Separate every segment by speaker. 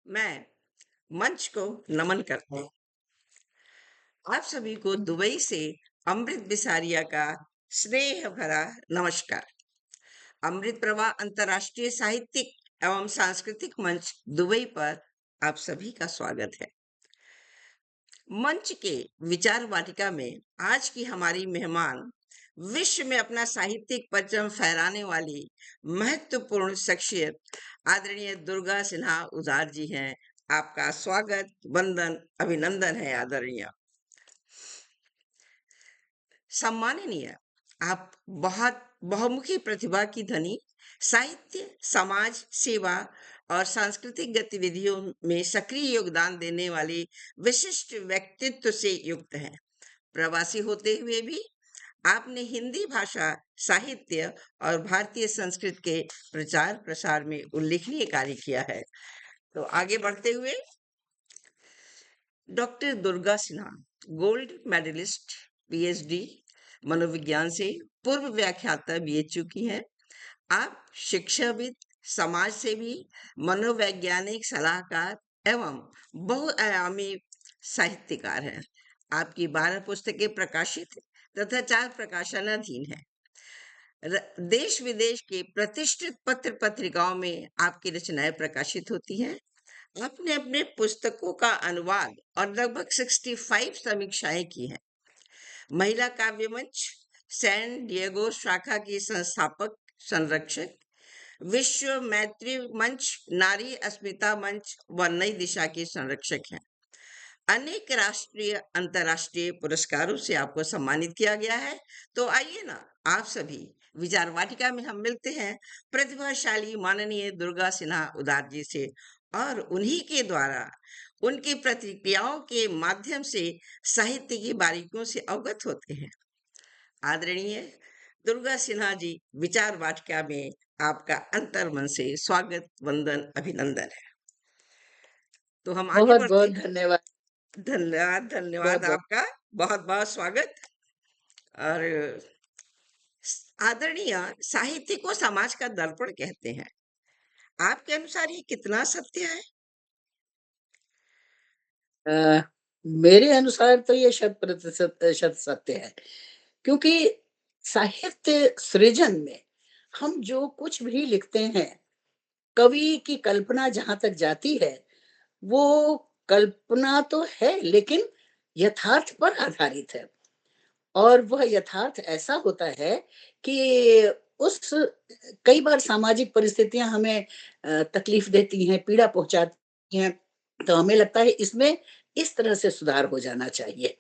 Speaker 1: मैं मंच को नमन करता हूँ। आप सभी को दुबई से अमृत बिसारिया का स्नेह भरा नमस्कार। अमृत प्रवाह अंतर्राष्ट्रीय साहित्यिक एवं सांस्कृतिक मंच दुबई पर आप सभी का स्वागत है। मंच के विचार वाटिका में आज की हमारी मेहमान विश्व में अपना साहित्यिक परचम फहराने वाली महत्वपूर्ण शख्सियत आदरणीय दुर्गा सिन्हा उदार जी हैं। आपका स्वागत, वंदन, अभिनंदन है आदरणीय। सम्माननीय, आप बहुत बहुमुखी प्रतिभा की धनी, साहित्य, समाज सेवा और सांस्कृतिक गतिविधियों में सक्रिय योगदान देने वाले विशिष्ट व्यक्तित्व से युक्त हैं। प्रवासी होते हुए भी आपने हिंदी भाषा, साहित्य और भारतीय संस्कृति के प्रचार प्रसार में उल्लेखनीय कार्य किया है। तो आगे बढ़ते हुए doctor Durga Sinha, gold medalist, PhD मनोविज्ञान से, पूर्व व्याख्याता बीएचयू की हैं। आप शिक्षाविद, समाज सेवी, मनोवैज्ञानिक सलाहकार एवं बहुआयामी साहित्यकार हैं। आपकी 12 पुस्तकें प्रकाशित तथा 4 प्रकाशनाधीन हैं। देश विदेश के प्रतिष्ठित पत्र पत्रिकाओं में आपकी रचनाएं प्रकाशित होती हैं। आपने अपने पुस्तकों का अनुवाद और लगभग 65 समीक्षाएं की हैं। महिला काव्य मंच, सैन डिएगो शाखा की संस्थापक संरक्षक, विश्व मैत्री मंच, नारी अस्मिता मंच व नई दिशा की संरक्षक हैं। अनेक राष्ट्रीय अंतर्राष्ट्रीय पुरस्कारों से आपको सम्मानित किया गया है। तो आइए ना, आप सभी विचार वाटिका में हम मिलते हैं प्रतिभाशाली माननीय दुर्गा सिन्हा उदार जी से और उन्हीं के द्वारा उनकी प्रतिक्रियाओं के माध्यम से साहित्य की बारीकियों से अवगत होते हैं। आदरणीय दुर्गा सिन्हा जी, विचार वाटिका में आपका अंतर्मन से स्वागत, वंदन, अभिनंदन है। तो हम आगे
Speaker 2: बहुत
Speaker 1: बढ़ते
Speaker 2: बहुत
Speaker 1: हैं।
Speaker 2: धन्यवाद।
Speaker 1: धन्यवाद,
Speaker 2: बहुत
Speaker 1: धन्यवाद
Speaker 2: बहुत
Speaker 1: आपका। बहुत बहुत स्वागत। और आदरणीय, साहित्य को समाज का दर्पण कहते हैं। आपके अनुसार ये कितना सत्य है?
Speaker 2: अ, मेरे अनुसार तो ये 100% शत सत्य है, क्योंकि साहित्य सृजन में हम जो कुछ भी लिखते हैं, कवि की कल्पना जहाँ तक जाती है, वो कल्पना तो है लेकिन यथार्थ पर आधारित है। और वह यथार्थ ऐसा होता है कि उस कई बार सामाजिक परिस्थितियाँ हमें तकलीफ देती हैं, पीड़ा पहुँचाती हैं, तो हमें लगता है इसमें इस तरह से सुधार हो जाना चाहिए।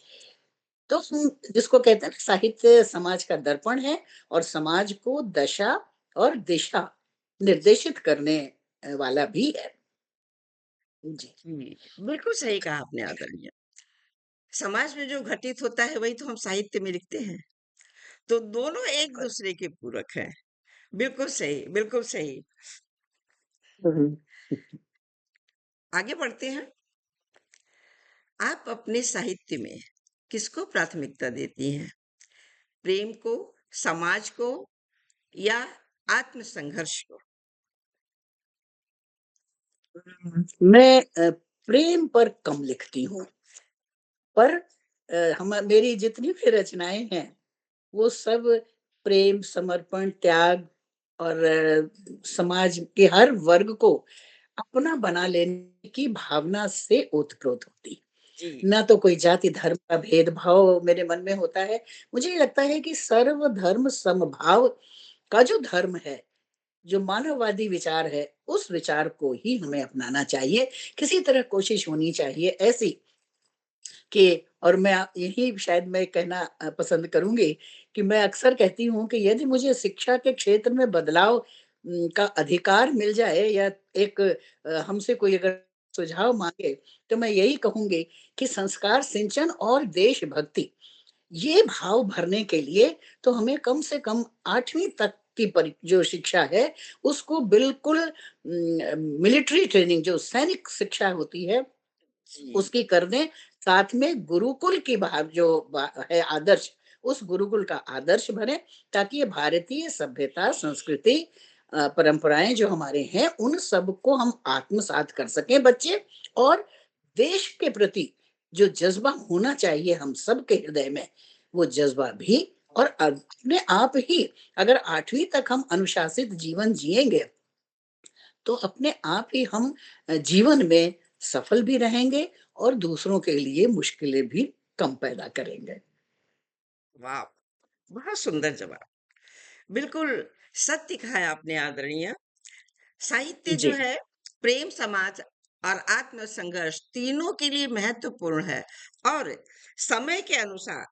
Speaker 2: तो हम जिसको कहते हैं ना, साहित्य समाज का दर्पण है और समाज को दशा और दिशा निर्देशित करने वाला भी है। जी।
Speaker 1: जी, बिल्कुल सही कहा आपने आदरणीय। समाज में जो घटित होता है वही तो हम साहित्य में लिखते हैं। तो दोनों एक दूसरे के पूरक हैं। बिल्कुल सही, बिल्कुल सही।
Speaker 2: हुँ।
Speaker 1: आगे बढ़ते हैं। आप अपने साहित्य में किसको प्राथमिकता देती हैं? प्रेम को, समाज को या आत्म संघर्ष को?
Speaker 2: मैं प्रेम पर कम लिखती हूँ, पर हम मेरी जितनी भी रचनाएँ हैं, वो सब प्रेम, समर्पण, त्याग और समाज के हर वर्ग को अपना बना लेने की भावना से ओत-प्रोत होती।
Speaker 1: जी।
Speaker 2: ना तो कोई जाति धर्म का भेदभाव मेरे मन में होता है। मुझे ये लगता है कि सर्वधर्म समभाव का जो धर्म है, जो मानववादी विचार है, उस विचार को ही हमें अपनाना चाहिए। किसी तरह कोशिश होनी चाहिए ऐसी कि, और मैं यही शायद मैं कहना पसंद करूँगी कि मैं अक्सर कहती हूँ कि यदि मुझे शिक्षा के क्षेत्र में बदलाव का अधिकार मिल जाए या एक हमसे कोई अगर सुझाव माँगे, तो मैं यही कहूँगी कि संस्कार सिंचन और देशभक्ति, ये भाव भरने के लिए तो हमें कम से कम 8वीं तक की जो शिक्षा है, उसको बिल्कुल मिलिट्री ट्रेनिंग जो सैनिक शिक्षा होती है,
Speaker 1: जी।
Speaker 2: उसकी कर दें। साथ में गुरुकुल की भाव जो है आदर्श, उस गुरुकुल का आदर्श बने, ताकि ये भारतीय सभ्यता, संस्कृति परंपराएँ जो हमारे हैं, उन सबको हम आत्मसात कर सकें बच्चे, और देश के प्रति जो जज़्बा होना चाहिए हम सबके हृदय में, वो जज़्बा भी, और अपने आप ही अगर 8वीं तक हम अनुशासित जीवन जिएँगे, तो अपने आप ही हम जीवन में सफल भी रहेंगे और दूसरों के लिए मुश्किलें भी कम पैदा करेंगे।
Speaker 1: वाह! बहुत सुंदर जवाब। बिल्कुल सत्य कहा है आपने आदरणीय। साहित्य जो
Speaker 2: जी।
Speaker 1: है प्रेम, समाज और आत्म संघर्ष तीनों के लिए महत्वपूर्ण है और समय के अनुसार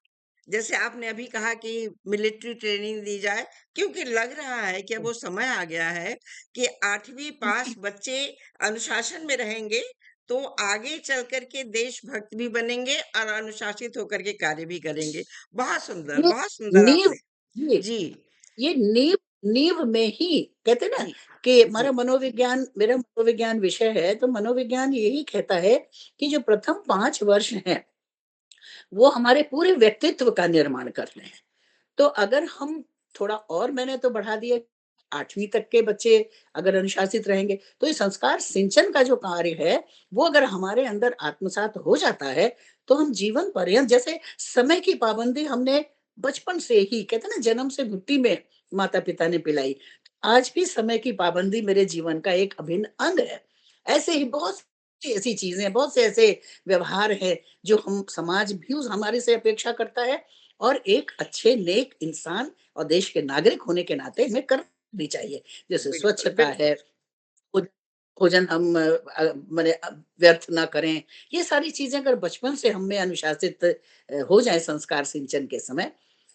Speaker 1: जैसे आपने अभी कहा कि मिलिट्री ट्रेनिंग दी जाए क्योंकि लग रहा है कि अब वो समय आ गया है कि 8वीं पास बच्चे अनुशासन में रहेंगे तो आगे चल कर के देशभक्त भी बनेंगे और अनुशासित होकर के कार्य भी करेंगे।
Speaker 2: ये
Speaker 1: बहुत सुंदर
Speaker 2: नींव
Speaker 1: आपने।
Speaker 2: जी,
Speaker 1: जी,
Speaker 2: ये नींव नींव में ही कहते हैं ना
Speaker 1: जी,
Speaker 2: कि
Speaker 1: जी,
Speaker 2: मेरा मनोविज्ञान विषय है, तो मनोविज्ञान यही कहता है कि जो प्रथम 5 वर्ष हैं, वो हमारे पूरे व्यक्तित्व का निर्माण करते हैं। तो अगर हम थोड़ा और मैंने तो बढ़ा दिया, 8वीं तक के बच्चे अगर अनुशासित रहेंगे, तो ये संस्कार सिंचन का जो कार्य है, वो अगर हमारे अंदर आत्मसात हो जाता है, तो हम जीवन पर्यंत जैसे समय की पाबंदी हमने बचपन से ही कहते हैं ना, जन्म से घुट्टी में माता-पिता ने पिलाई। आज भी समय की पाबंदी मेरे जीवन का एक अभिन्न अंग है। ऐसे ही बहुत सी ऐसी चीज़ें हैं, बहुत से ऐसे व्यवहार हैं, जो हम समाज भी उस हमारे से अपेक्षा करता है, और एक अच्छे नेक इंसान और देश के नागरिक होने के नाते हमें करनी चाहिए। जैसे
Speaker 1: बिल्कुल,
Speaker 2: स्वच्छता
Speaker 1: बिल्कुल।
Speaker 2: है, भोज भोजन हम माने व्यर्थ ना करें। ये सारी चीज़ें अगर बचपन से हम में अनुशासित हो जाएँ संस्कार सिंचन के समय,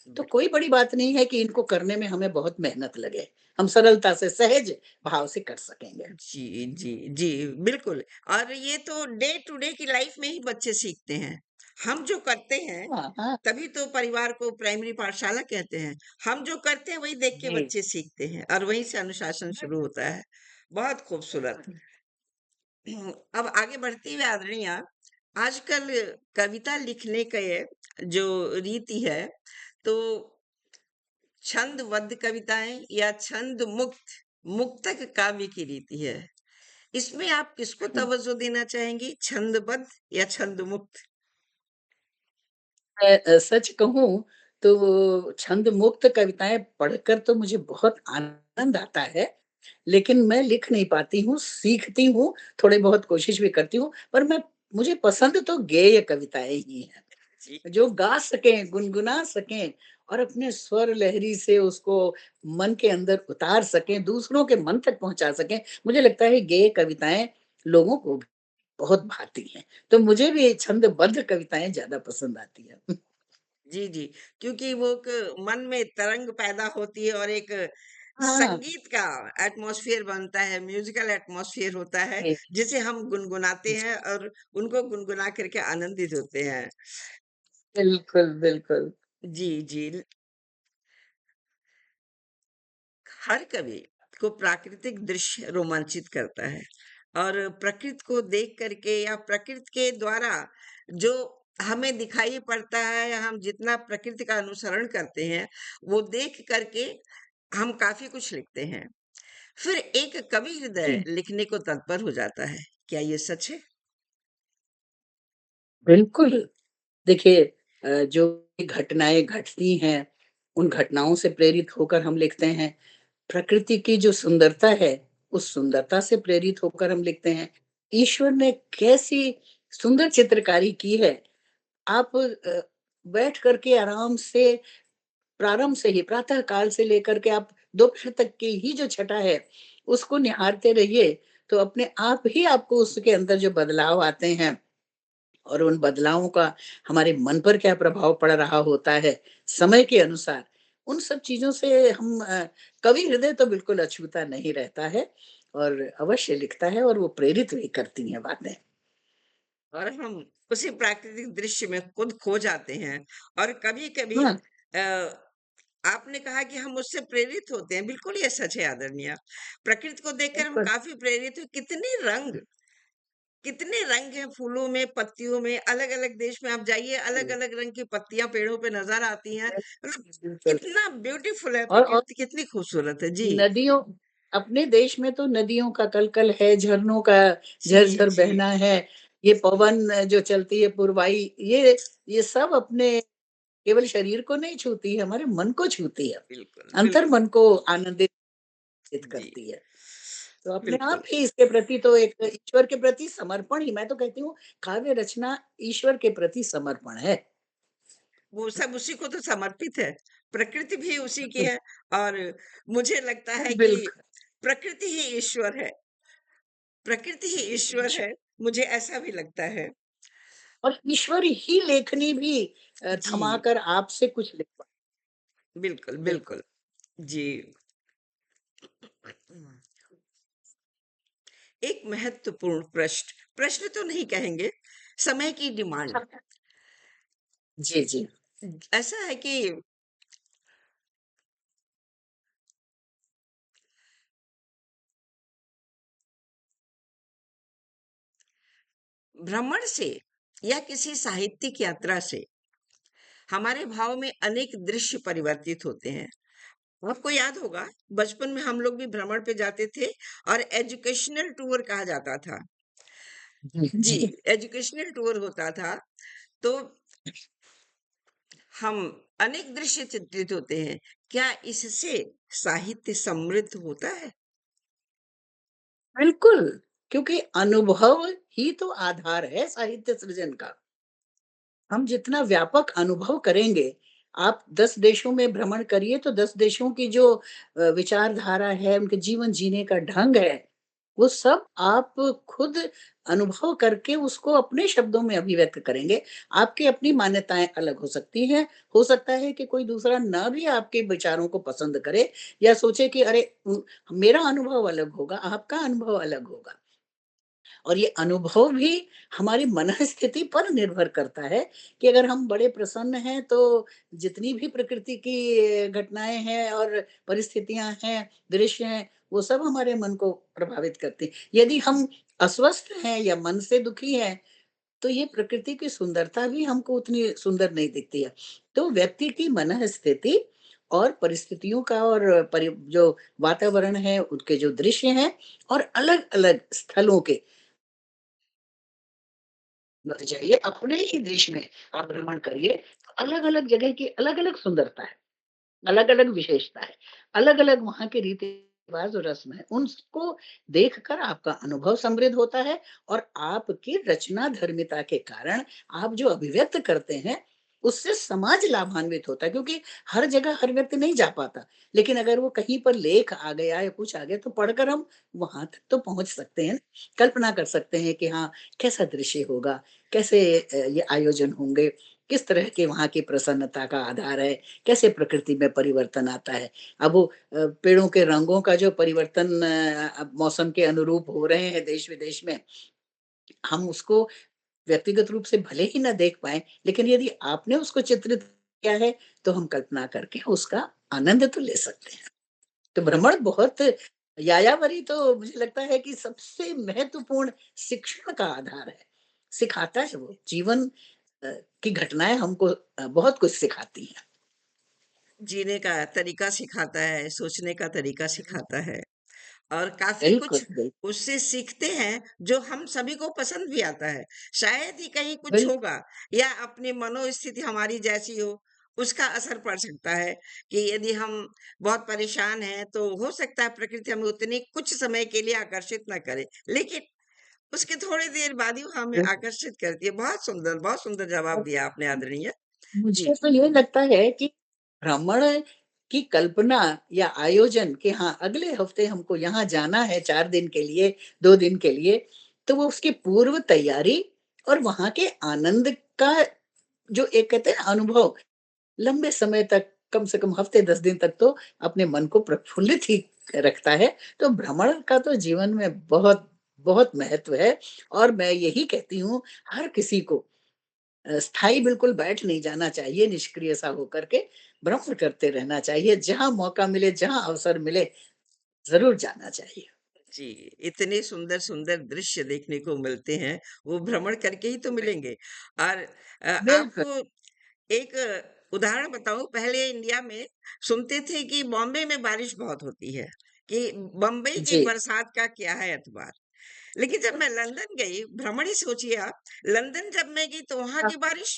Speaker 2: तो कोई बड़ी बात नहीं है कि इनको करने में हमें बहुत मेहनत लगे। हम सरलता से, सहज भाव से कर सकेंगे।
Speaker 1: जी, जी, जी, बिल्कुल। और ये तो डे टू डे की लाइफ में ही बच्चे सीखते हैं। हम जो करते हैं,
Speaker 2: हाँ, हाँ।
Speaker 1: तभी तो परिवार को प्राइमरी पाठशाला कहते हैं। हम जो करते हैं, वही देख के
Speaker 2: जी।
Speaker 1: बच्चे सीखते हैं और वहीं से अनुशासन शुरू होता है। बहुत खूबसूरत। अब आगे बढ़ते हुए आदरणीय, आजकल कविता लिखने के जो रीति है, तो छंदबद्ध कविताएँ या छंद मुक्त, मुक्तक काव्य की रीति है। इसमें आप किसको तवज्जो देना चाहेंगी? छंदबद्ध या छंदमुक्त?
Speaker 2: मैं सच कहूँ तो छंद मुक्त कविताएँ पढ़कर तो मुझे बहुत आनंद आता है, लेकिन मैं लिख नहीं पाती हूँ, सीखती हूँ, थोड़ी बहुत कोशिश भी करती हूँ, पर मुझे पसंद तो गेय कविताएँ ही हैं।
Speaker 1: जी,
Speaker 2: जो गा सकें, गुनगुना सकें और अपने स्वर लहरी से उसको मन के अंदर उतार सकें, दूसरों के मन तक पहुँचा सकें। मुझे लगता है गेय कविताएँ लोगों को भी बहुत भाती हैं। तो मुझे भी छंदबद्ध कविताएँ ज़्यादा पसंद आती हैं।
Speaker 1: जी, जी। क्योंकि वो एक मन में तरंग पैदा होती है और एक
Speaker 2: हाँ,
Speaker 1: संगीत का एटमॉस्फेयर बनता है, म्यूज़िकल एटमॉस्फेयर होता है,
Speaker 2: जी,
Speaker 1: जिसे हम गुनगुनाते
Speaker 2: जी।
Speaker 1: हैं और उनको गुनगुना कर के आनंदित होते हैं।
Speaker 2: बिल्कुल, बिल्कुल।
Speaker 1: जी, जी। हर कवि को प्राकृतिक दृश्य रोमांचित करता है और प्रकृति को देख करके या प्रकृति के द्वारा जो हमें दिखाई पड़ता है या हम जितना प्रकृति का अनुसरण करते हैं वो देख करके हम काफी कुछ लिखते हैं। फिर एक कवि हृदय
Speaker 2: जी,
Speaker 1: लिखने को तत्पर हो जाता है। क्या ये सच है?
Speaker 2: बिल्कुल। देखिए जो घटनाएँ घटती हैं, उन घटनाओं से प्रेरित होकर हम लिखते हैं। प्रकृति की जो सुंदरता है, उस सुंदरता से प्रेरित होकर हम लिखते हैं। ईश्वर ने कैसी सुंदर चित्रकारी की है। आप बैठ कर के आराम से प्रारंभ से ही प्रातः काल से लेकर के आप दोपहर तक की ही जो छटा है, उसको निहारते रहिए, तो अपने आप ही आपको उसके अंदर जो बदलाव आते हैं और उन बदलावों का हमारे मन पर क्या प्रभाव पड़ रहा होता है, समय के अनुसार, उन सब चीज़ों से हम कवि हृदय तो बिल्कुल अछूता नहीं रहता है, और अवश्य लिखता है, और वो प्रेरित भी करती हैं बातें।
Speaker 1: और हम उसी प्राकृतिक दृश्य में खुद खो जाते हैं और कभी-कभी
Speaker 2: हाँ,
Speaker 1: आपने कहा कि हम उससे प्रेरित होते हैं, बिल्कुल ये सच है आदरणीय। प्रकृति को देखकर हम
Speaker 2: बिल्कुल।
Speaker 1: काफ़ी प्रेरित हुए, कितने रंग हैं फूलों में, पत्तियों में, अलग-अलग देश में आप जाइए,
Speaker 2: जी,
Speaker 1: अलग-अलग रंग की पत्तियाँ पेड़ों पे नज़र आती हैं। मतलब
Speaker 2: बिल्कुल।
Speaker 1: कितना ब्यूटीफुल है
Speaker 2: और
Speaker 1: प्रकृति, कितनी खूबसूरत है। जी,
Speaker 2: नदियों अपने देश में तो नदियों का कलकल है, झरनों का
Speaker 1: जी,
Speaker 2: झरझर
Speaker 1: जी।
Speaker 2: बहना है, ये पवन जो चलती है पुरवाई, ये सब अपने केवल शरीर को नहीं छूती है, हमारे मन को छूती है,
Speaker 1: बिल्कुल, बिल्कुल।
Speaker 2: अंतर्मन को आनंदित
Speaker 1: जी,
Speaker 2: करती है। तो अपने आप
Speaker 1: बिल्कुल।
Speaker 2: ही इसके प्रति तो एक ईश्वर के प्रति समर्पण ही, मैं तो कहती हूँ काव्य रचना ईश्वर के प्रति समर्पण है।
Speaker 1: वो सब उसी को तो समर्पित है। प्रकृति भी उसी की है और मुझे लगता है कि
Speaker 2: बिल्कुल,
Speaker 1: प्रकृति ही ईश्वर है। प्रकृति ही ईश्वर
Speaker 2: ईश्वर
Speaker 1: है, मुझे ऐसा भी लगता है।
Speaker 2: और ईश्वर ही लेखनी भी
Speaker 1: जी,
Speaker 2: थमाकर आपसे कुछ लिखवा
Speaker 1: बिल्कुल,
Speaker 2: बिल्कुल।
Speaker 1: बिल्कुल। जी। एक महत्वपूर्ण प्रश्न तो नहीं कहेंगे, समय की डिमांड।
Speaker 2: जी, जी।
Speaker 1: ऐसा है कि भ्रमण से या किसी साहित्यिक यात्रा से हमारे भाव में अनेक दृश्य परिवर्तित होते हैं। आपको याद होगा बचपन में हम लोग भी भ्रमण पे जाते थे और एजुकेशनल टूर कहा जाता था।
Speaker 2: जी,
Speaker 1: जी,
Speaker 2: जी।
Speaker 1: एजुकेशनल टूर होता था तो हम अनेक दृश्य चित्रित होते हैं। क्या इससे साहित्य समृद्ध होता है?
Speaker 2: बिल्कुल, क्योंकि अनुभव ही तो आधार है साहित्य सृजन का। हम जितना व्यापक अनुभव करेंगे, आप 10 देशों में भ्रमण करिए तो 10 देशों की जो विचारधारा है, उनके जीवन जीने का ढंग है, वो सब आप खुद अनुभव करके उसको अपने शब्दों में अभिव्यक्त करेंगे। आपकी अपनी मान्यताएँ अलग हो सकती हैं, हो सकता है कि कोई दूसरा ना भी आपके विचारों को पसंद करे या सोचे कि अरे मेरा अनुभव अलग होगा, आपका अनुभव अलग होगा। और ये अनुभव भी हमारी मनःस्थिति पर निर्भर करता है कि अगर हम बड़े प्रसन्न हैं तो जितनी भी प्रकृति की घटनाएँ हैं और परिस्थितियाँ हैं, दृश्य हैं, वो सब हमारे मन को प्रभावित करती हैं। यदि हम अस्वस्थ हैं या मन से दुखी हैं, तो ये प्रकृति की सुंदरता भी हमको उतनी सुंदर नहीं दिखती है। तो व्यक्ति की मनःस्थिति और परिस्थितियों का और जो वातावरण है, उनके जो दृश्य हैं और अलग-अलग स्थलों के लग जाइए, अपने ही देश में आप भ्रमण करिए, अलग-अलग जगह की अलग-अलग सुंदरता है, अलग-अलग विशेषता है, अलग-अलग वहाँ के रीति-रिवाज और रस्म है। उनको देखकर आपका अनुभव समृद्ध होता है और आपकी रचना धर्मिता के कारण आप जो अभिव्यक्त करते हैं, उससे समाज लाभान्वित होता है क्योंकि हर जगह हर व्यक्ति नहीं जा पाता। लेकिन अगर वो कहीं पर लेख आ गया या कुछ आ गया तो पढ़कर हम वहाँ तक तो पहुँच सकते हैं, कल्पना कर सकते हैं कि हाँ, कैसा दृश्य होगा, कैसे ये आयोजन होंगे, किस तरह के वहाँ की प्रसन्नता का आधार है, कैसे प्रकृति में परिवर्तन आता है। अब वो पेड़ों के रंगों का जो परिवर्तन अब मौसम के अनुरूप हो रहे हैं देश-विदेश में, हम उसको व्यक्तिगत रूप से भले ही ना देख पाएँ, लेकिन यदि आपने उसको चित्रित किया है, तो हम कल्पना करके उसका आनंद तो ले सकते हैं। तो भ्रमण बहुत यायावरी तो मुझे लगता है कि सबसे महत्वपूर्ण शिक्षण का आधार है। सिखाता है वो, जीवन अ, की घटनाएँ हमको बहुत कुछ सिखाती हैं।
Speaker 1: जीने का तरीका सिखाता है, सोचने का तरीका सिखाता है और काफ़ी
Speaker 2: बिल्कुल,
Speaker 1: कुछ
Speaker 2: बिल्कुल,
Speaker 1: उससे सीखते हैं, जो हम सभी को पसंद भी आता है। शायद ही कहीं कुछ
Speaker 2: बिल
Speaker 1: होगा या अपनी मनोस्थिति हमारी जैसी हो, उसका असर पड़ सकता है कि यदि हम बहुत परेशान हैं, तो हो सकता है प्रकृति हमें उतने कुछ समय के लिए आकर्षित ना करे, लेकिन उसके थोड़ी देर बाद ही वो हमें
Speaker 2: बिल्कुल।
Speaker 1: आकर्षित करती है। बहुत सुंदर जवाब दिया आपने आदरणीय। जी,
Speaker 2: मुझे तो ये लगता है कि भ्रमण की कल्पना या आयोजन कि हाँ, अगले हफ्ते हमको यहाँ जाना है 4 दिन के लिए, 2 दिन के लिए, तो वो उसकी पूर्व तैयारी और वहाँ के आनंद का जो एक कहते हैं ना अनुभव, लंबे समय तक कम से कम हफ्ते 10 दिन तक तो अपने मन को प्रफुल्लित ही रखता है। तो भ्रमण का तो जीवन में बहुत, बहुत महत्व है और मैं यही कहती हूँ हर किसी को स्थायी बिल्कुल बैठ नहीं जाना चाहिए निष्क्रिय सा होकर के, भ्रमण करते रहना चाहिए, जहाँ मौका मिले, जहाँ अवसर मिले, ज़रूर जाना चाहिए।
Speaker 1: जी, इतने सुंदर-सुंदर दृश्य देखने को मिलते हैं, वो भ्रमण करके ही तो मिलेंगे और
Speaker 2: बिल्कुल,
Speaker 1: आपको एक उदाहरण बताऊँ, पहले इंडिया में सुनते थे कि बॉम्बे में बारिश बहुत होती है। कि बम्बई की
Speaker 2: जी।
Speaker 1: बरसात का क्या है एतबार। लेकिन जब मैं लंदन गई, भ्रमण ही सोचिए आप, लंदन जब मैं गई तो वहाँ
Speaker 2: हाँ,
Speaker 1: की बारिश,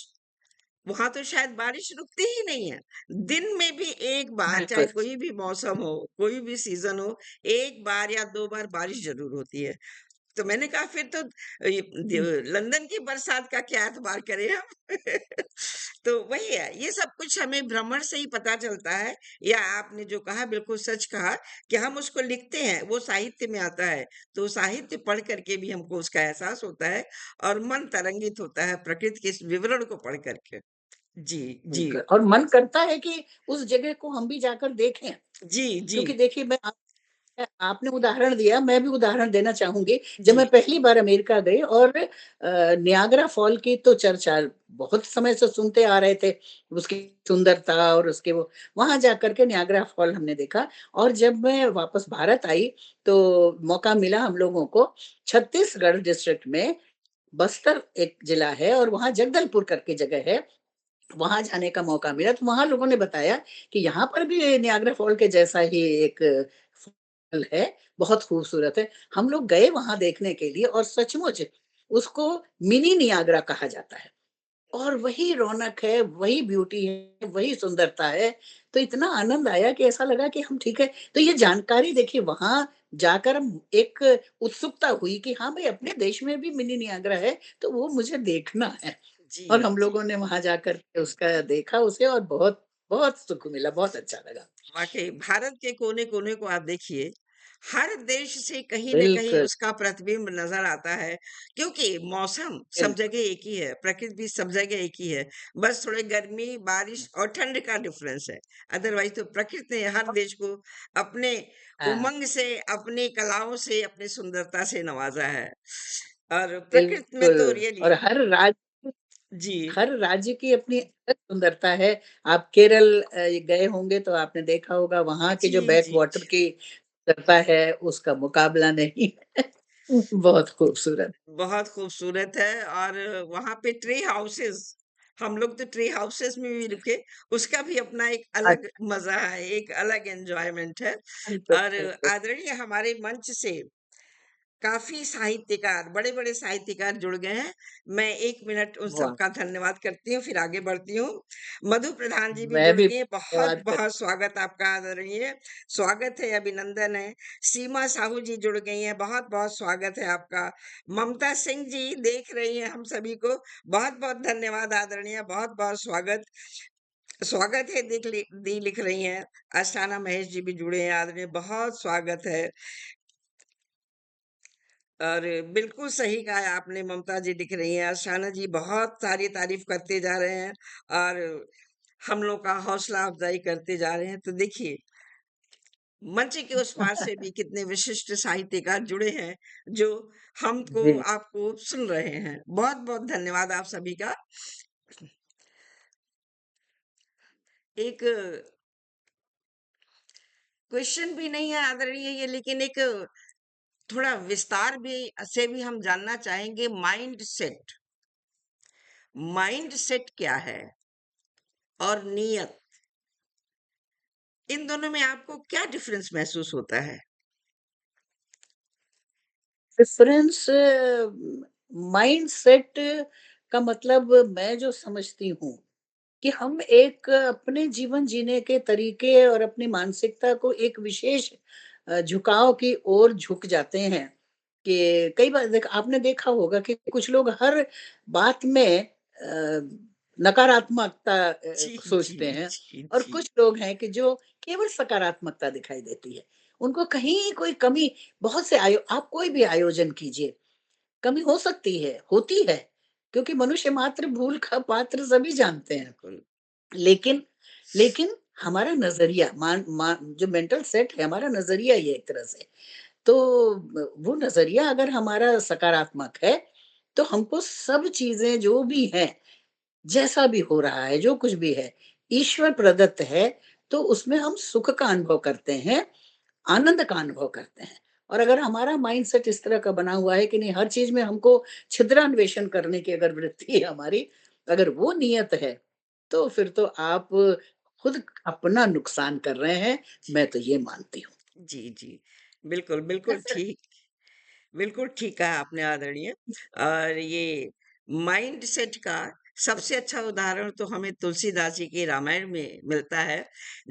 Speaker 1: वहाँ तो शायद बारिश रुकती ही नहीं है। दिन में भी एक बार, चाहे
Speaker 2: बिल्कुल।
Speaker 1: कोई भी मौसम हो, कोई भी सीज़न हो, 1 बार या 2 बार बारिश ज़रूर होती है। तो मैंने कहा फिर तो ये
Speaker 2: हुँ,
Speaker 1: लंदन की बरसात का क्या एतबार करें हम। तो वही है, ये सब कुछ हमें भ्रमण से ही पता चलता है, या आपने जो कहा बिल्कुल सच कहा कि हम उसको लिखते हैं, वो साहित्य में आता है, तो साहित्य पढ़ करके भी हमको उसका एहसास होता है और मन तरंगित होता है प्रकृति के इस विवरण को पढ़ करके। जी, जी।
Speaker 2: बिल्कुल और मन करता है कि उस जगह को हम भी जाकर देखें।
Speaker 1: जी, जी,
Speaker 2: क्योंकि देखिए आपने उदाहरण दिया, मैं भी उदाहरण देना चाहूँगी। जब
Speaker 1: जी,
Speaker 2: मैं पहली बार अमेरिका गई और नियाग्रा फॉल की तो चर्चा बहुत समय से सुनते आ रहे थे, उसकी सुंदरता और उसके वो वहाँ जाकर के नियाग्रा फॉल हमने देखा और जब मैं वापस भारत आई, तो मौका मिला हम लोगों को छत्तीसगढ़ डिस्ट्रिक्ट में बस्तर एक जिला है और वहाँ जगदलपुर करके जगह है। वहाँ जाने का मौका मिला, तो वहाँ लोगों ने बताया कि यहाँ पर भी नियाग्रा फॉल के जैसा ही एक फॉल है, बहुत खूबसूरत है। हम लोग गए वहाँ देखने के लिए और सचमुच उसको मिनी नियाग्रा कहा जाता है और वही रौनक है, वही ब्यूटी है, वही सुंदरता है। तो इतना आनंद आया कि ऐसा लगा कि हम ठीक है। तो ये जानकारी देखिए वहाँ जाकर एक उत्सुकता हुई कि हाँ भाई अपने देश में भी मिनी नियाग्रा है, तो वो मुझे देखना है।
Speaker 1: जी,
Speaker 2: और हम
Speaker 1: जी।
Speaker 2: लोगों ने वहाँ जाकर के उसका देखा उसे और बहुत, बहुत सुख मिला, बहुत अच्छा लगा।
Speaker 1: वाकई भारत के कोने-कोने को आप देखिए, हर देश से कहीं न कहीं
Speaker 2: बिल्कुल,
Speaker 1: उसका प्रतिबिंब नज़र आता है, क्योंकि मौसम सब
Speaker 2: बिल्कुल।
Speaker 1: जगह एक ही है, प्रकृति भी सब जगह एक ही है, बस थोड़े गर्मी, बारिश और ठंड का डिफरेंस है। अदरवाइज़ तो प्रकृति ने हर देश को अपने
Speaker 2: हाँ,
Speaker 1: उमंग से, अपनी कलाओं से, अपनी सुंदरता से नवाज़ा है। और प्रकृति में
Speaker 2: बिल्कुल
Speaker 1: तो रियली
Speaker 2: और
Speaker 1: जी,
Speaker 2: हर राज्य की अपनी अलग सुंदरता है। आप केरल गए होंगे तो आपने देखा होगा वहाँ के
Speaker 1: जी,
Speaker 2: जो बैक
Speaker 1: जी।
Speaker 2: वाटर की सुंदरता है, उसका मुकाबला नहीं है। बहुत खूबसूरत।
Speaker 1: बहुत खूबसूरत है और वहाँ पे ट्री हाउसेस, हम लोग तो ट्री हाउसेस में भी रुके, उसका भी अपना एक अलग
Speaker 2: अच्छा,
Speaker 1: मज़ा है, एक अलग एन्जॉयमेंट है।
Speaker 2: बिल्कुल,
Speaker 1: और
Speaker 2: बिल्कुल।
Speaker 1: आदरणीय हमारे मंच से काफ़ी साहित्यकार, बड़े-बड़े साहित्यकार जुड़ गए हैं। मैं 1 मिनट उन
Speaker 2: वाह!
Speaker 1: सबका धन्यवाद करती हूँ, फिर आगे बढ़ती हूँ। मधु प्रधान जी भी
Speaker 2: मैं
Speaker 1: जुड़
Speaker 2: भी
Speaker 1: गई हैं,
Speaker 2: धन्यवाद कर
Speaker 1: बहुत-बहुत स्वागत आपका आदरणीय, स्वागत है, अभिनंदन है। सीमा साहू जी जुड़ गई हैं, बहुत-बहुत स्वागत है आपका। ममता सिंह जी देख रही हैं हम सभी को, बहुत-बहुत धन्यवाद आदरणीय, बहुत-बहुत स्वागत। स्वागत है देख लि दी लिख रही हैं। अस्थाना महेश जी भी जुड़े हैं आदरणीय, बहुत स्वागत है। और बिल्कुल सही कहा है आपने, ममता जी लिख रही हैं, अषाना जी बहुत सारी तारीफ करते जा रहे हैं और हम लोग का हौसला अफ़ज़ाई करते जा रहे हैं। तो देखिए, मंच के उस पार से भी कितने विशिष्ट साहित्यकार जुड़े हैं, जो हमको,
Speaker 2: जी।
Speaker 1: आपको सुन रहे हैं। बहुत-बहुत धन्यवाद आप सभी का। एक क्वेश्चन भी नहीं है आदरणीय ये, लेकिन एक थोड़ा विस्तार भी से भी हम जानना चाहेंगे, माइंड सेट क्या है और नियत, इन दोनों में आपको क्या डिफरेंस महसूस होता है?
Speaker 2: डिफरेंस माइंडसेट का मतलब मैं जो समझती हूँ कि हम एक अपने जीवन जीने के तरीके और अपनी मानसिकता को एक विशेष झुकाव की ओर झुक जाते हैं कि कई बार आपने देखा होगा कि कुछ लोग हर बात में नकारात्मकता
Speaker 1: जी, जी,
Speaker 2: सोचते हैं
Speaker 1: जी,
Speaker 2: और
Speaker 1: जी।
Speaker 2: कुछ लोग हैं कि जो केवल सकारात्मकता दिखाई देती है उनको कहीं कोई कमी बहुत से आप कोई भी आयोजन कीजिए कमी हो सकती है होती है क्योंकि मनुष्य मात्र भूल का पात्र सभी जानते हैं
Speaker 1: बिल्कुल।
Speaker 2: लेकिन लेकिन हमारा नज़रिया जो मेंटल सेट है हमारा नज़रिया ये एक तरह से, तो वो नज़रिया अगर हमारा सकारात्मक है, तो हमको सब चीज़ें जो भी हैं, जैसा भी हो रहा है, जो कुछ भी है, ईश्वर प्रदत्त है, तो उसमें हम सुख का अनुभव करते हैं, आनंद का अनुभव करते हैं। और अगर हमारा माइंडसेट इस तरह का बना हुआ है कि नहीं हर चीज़ में हमको छिद्रान्वेषण करने की अगर वृत्ति है हमारी, अगर वो नियत है, तो फिर तो आप खुद अपना नुकसान कर रहे हैं, मैं तो ये मानती हूँ।
Speaker 1: जी, जी। बिल्कुल, बिल्कुल ठीक कहा आपने आदरणीय। और ये माइंडसेट का सबसे अच्छा उदाहरण तो हमें तुलसीदास जी के रामायण में मिलता है।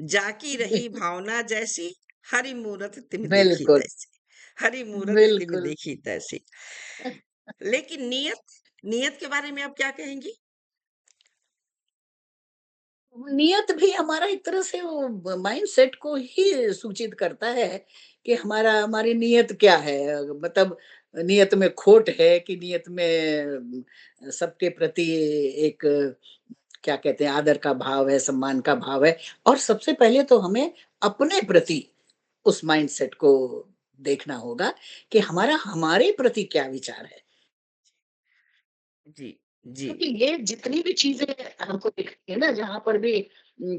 Speaker 1: "जाकी रही भावना जैसी, हरि मूरत तिम देखी
Speaker 2: बिल्कुल,
Speaker 1: तैसी।" हरि मूरत तिम
Speaker 2: बिल्कुल।
Speaker 1: देखी तैसी। लेकिन नियत के बारे में आप क्या कहेंगी?
Speaker 2: नियत भी हमारा एक तरह से वो माइंडसेट को ही सूचित करता है कि हमारी नियत क्या है। मतलब नियत में खोट है कि नियत में सबके प्रति एक क्या कहते हैं आदर का भाव है, सम्मान का भाव है। और सबसे पहले तो हमें अपने प्रति उस माइंडसेट को देखना होगा कि हमारा हमारे प्रति क्या विचार है।
Speaker 1: जी, जी,
Speaker 2: क्योंकि ये जितनी भी चीज़ें हमको दिखती है ना, जहाँ पर भी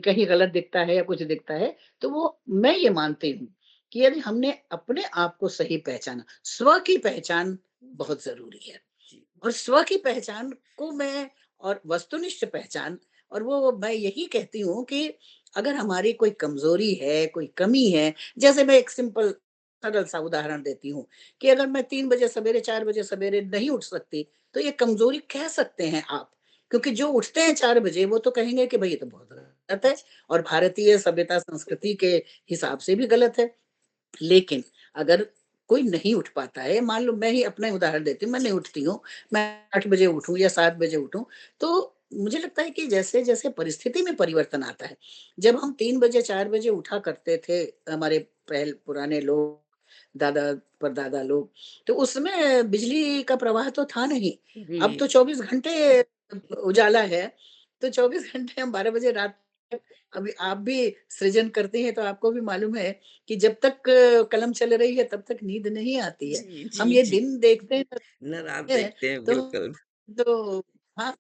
Speaker 2: कहीं गलत दिखता है या कुछ दिखता है, तो वो मैं ये मानती हूँ कि यदि हमने अपने आप को सही पहचाना, स्व की पहचान बहुत ज़रूरी है।
Speaker 1: जी,
Speaker 2: और स्व की पहचान को मैं और वस्तुनिष्ठ पहचान और वो मैं यही कहती हूँ कि अगर हमारी कोई कमज़ोरी है, कोई कमी है, जैसे मैं एक सिंपल सरल सा उदाहरण देती हूँ कि अगर मैं 3 बजे सवेरे, 4 बजे सवेरे नहीं उठ सकती, तो ये कमज़ोरी कह सकते हैं आप। क्योंकि जो उठते हैं 4 बजे वो तो कहेंगे कि भई ये तो बहुत गलत है और भारतीय सभ्यता संस्कृति के हिसाब से भी गलत है। लेकिन अगर कोई नहीं उठ पाता है, मान लो मैं ही अपना ही उदाहरण देती हूँ, मैं नहीं उठती हूँ, मैं 8 बजे उठूँ या 7 बजे उठूँ, तो मुझे लगता है कि जैसे-जैसे परिस्थिति में परिवर्तन आता है, जब हम 3 बजे, 4 बजे उठा करते थे, हमारे पुराने लोग, दादा परदादा लोग, तो उसमें बिजली का प्रवाह तो था नहीं। अब तो
Speaker 1: जी,
Speaker 2: 24 घंटे उजाला है, तो 24 घंटे हम 12 बजे रात तक अभी आप भी सृजन करते हैं, तो आपको भी मालूम है कि जब तक कलम चल रही है तब तक नींद नहीं आती है।
Speaker 1: जी,
Speaker 2: हम
Speaker 1: जी,
Speaker 2: ये
Speaker 1: जी।
Speaker 2: दिन देखते
Speaker 1: न आप
Speaker 2: हैं
Speaker 1: देखते हैं,
Speaker 2: तो
Speaker 1: बिल्कुल।
Speaker 2: तो हाँ,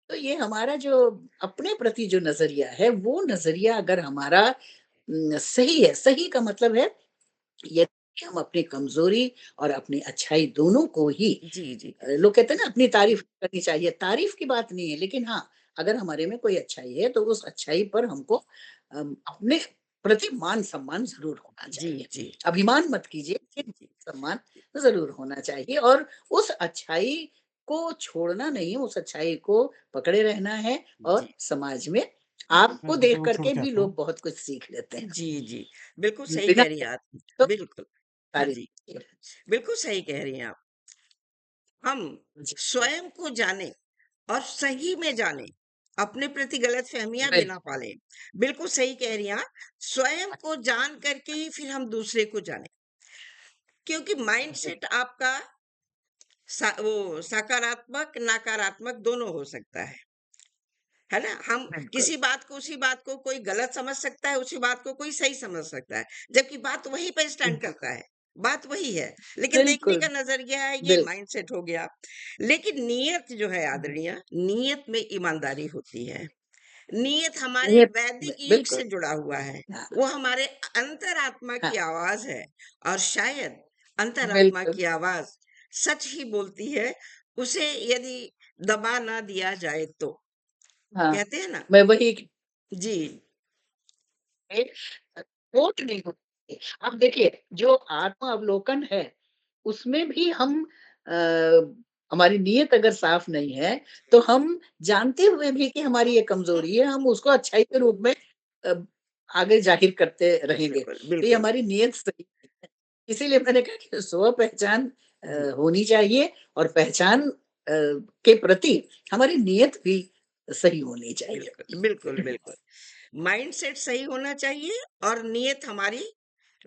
Speaker 2: तो ये हमारा जो अपने प्रति जो नज़रिया है, वो नज़रिया अगर हमारा सही है, सही का मतलब है यदि हम अपनी कमज़ोरी और अपनी अच्छाई दोनों को ही
Speaker 1: जी, जी,
Speaker 2: लोग कहते हैं ना अपनी तारीफ़ करनी चाहिए, तारीफ़ की बात नहीं है, लेकिन हाँ, अगर हमारे में कोई अच्छाई है, तो उस अच्छाई पर हमको अपने प्रति मान-सम्मान ज़रूर होना
Speaker 1: जी,
Speaker 2: चाहिए।
Speaker 1: जी,
Speaker 2: अभिमान मत कीजिए, लेकिन
Speaker 1: जी,
Speaker 2: सम्मान ज़रूर होना चाहिए और उस अच्छाई को छोड़ना नहीं, उस अच्छाई को पकड़े रहना है और
Speaker 1: जी।
Speaker 2: समाज में आपको देख कर के भी लोग बहुत कुछ सीख लेते हैं।
Speaker 1: जी, जी। बिल्कुल सही
Speaker 2: बिना
Speaker 1: कह रही हैं आप।
Speaker 2: तो
Speaker 1: बिल्कुल। हाँ
Speaker 2: सारी
Speaker 1: जी, बिल्कुल सही कह रही हैं आप। हम
Speaker 2: जी,
Speaker 1: स्वयं को जानें और सही में जानें, अपने प्रति गलतफ़हमियाँ भी
Speaker 2: बिल
Speaker 1: ना पालें। बिल्कुल सही कह रही हैं आप। स्वयं को जान कर के ही फिर हम दूसरे को जानें। क्योंकि माइंडसेट आपका वो सकारात्मक, नकारात्मक दोनों हो सकता है ना? हम
Speaker 2: बिल्कुल।
Speaker 1: किसी बात को उसी बात को कोई गलत समझ सकता है, उसी बात को कोई सही समझ सकता है, जबकि बात वहीं पे स्टैंड करता है, बात वही है, लेकिन देखने
Speaker 2: बिल्कुल,
Speaker 1: का नज़रिया है ये
Speaker 2: बिल
Speaker 1: माइंडसेट हो गया। लेकिन नीयत जो है आदरणीय, नीयत में ईमानदारी होती है। नीयत हमारे
Speaker 2: ये
Speaker 1: वैदिक युग
Speaker 2: बिल्कुल,
Speaker 1: से जुड़ा हुआ है,
Speaker 2: हाँ,
Speaker 1: वो हमारे अंतरात्मा
Speaker 2: हाँ,
Speaker 1: की आवाज़ है और शायद अंतरात्मा
Speaker 2: बिल्कुल,
Speaker 1: की आवाज़ सच ही बोलती है, उसे यदि दबा ना दिया जाए तो।
Speaker 2: हाँ,
Speaker 1: कहते हैं ना
Speaker 2: मैं वही
Speaker 1: जी,
Speaker 2: ए खोट नहीं होती। अब देखिए, जो आत्म-अवलोकन है, उसमें भी हम हमारी नीयत अगर साफ नहीं है, तो हम जानते हुए भी कि हमारी ये कमज़ोरी है, हम उसको अच्छाई के रूप में अ, आगे ज़ाहिर करते रहेंगे।
Speaker 1: बिल्कुल,
Speaker 2: तो ये
Speaker 1: बिल्कुल।
Speaker 2: हमारी नीयत सही नहीं है। इसीलिए मैंने कहा कि स्व-पहचान
Speaker 1: जी,
Speaker 2: होनी चाहिए और पहचान के प्रति हमारी नीयत भी सही होनी चाहिए।
Speaker 1: बिल्कुल, बिल्कुल, बिल्कुल। माइंडसेट सही होना चाहिए और नियत हमारी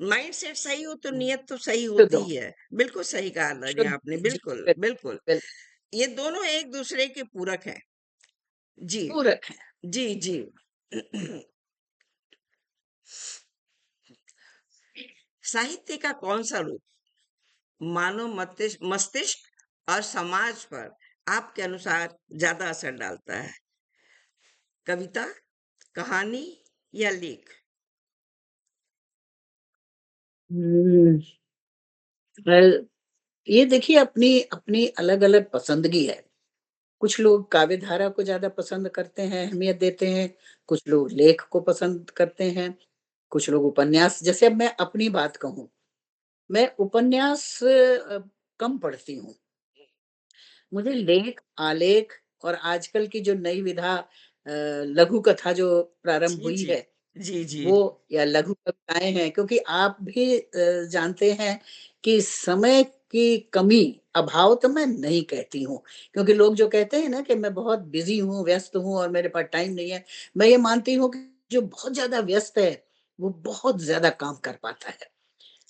Speaker 1: माइंडसेट सही हो तो नियत तो सही
Speaker 2: शुद्ध
Speaker 1: होती
Speaker 2: हो,
Speaker 1: ही है। बिल्कुल सही कहा आदरणीय
Speaker 2: शुद्ध
Speaker 1: आपने,
Speaker 2: जी,
Speaker 1: बिल्कुल,
Speaker 2: बिल
Speaker 1: बिल्कुल।
Speaker 2: बिल
Speaker 1: ये दोनों एक-दूसरे के पूरक हैं। जी,
Speaker 2: पूरक है।
Speaker 1: जी, जी। साहित्य का कौन-सा रूप मानव मस्तिष्क और समाज पर आपके अनुसार ज़्यादा असर डालता है? कविता, कहानी या लेख?
Speaker 2: हुँ, अ, ये देखिए अपनी अपनी अलग-अलग पसंदगी है। कुछ लोग काव्य धारा को ज़्यादा पसंद करते हैं, अहमियत देते हैं, कुछ लोग लेख को पसंद करते हैं। कुछ लोग उपन्यास, जैसे अब मैं अपनी बात कहूँ, मैं उपन्यास कम पढ़ती हूँ। मुझे लेख, आलेख और आजकल की जो नई विधा लघु कथा जो प्रारंभ
Speaker 1: जी,
Speaker 2: हुई
Speaker 1: जी।
Speaker 2: है,
Speaker 1: जी, जी।
Speaker 2: वो या लघु कविताएँ हैं, क्योंकि आप भी जानते हैं कि समय की कमी, अभाव तो मैं नहीं कहती हूँ, क्योंकि लोग जो कहते हैं ना कि मैं बहुत बिज़ी हूँ, व्यस्त हूँ और मेरे पास टाइम नहीं है, मैं ये मानती हूँ कि जो बहुत ज़्यादा व्यस्त है, वो बहुत ज़्यादा काम कर पाता है।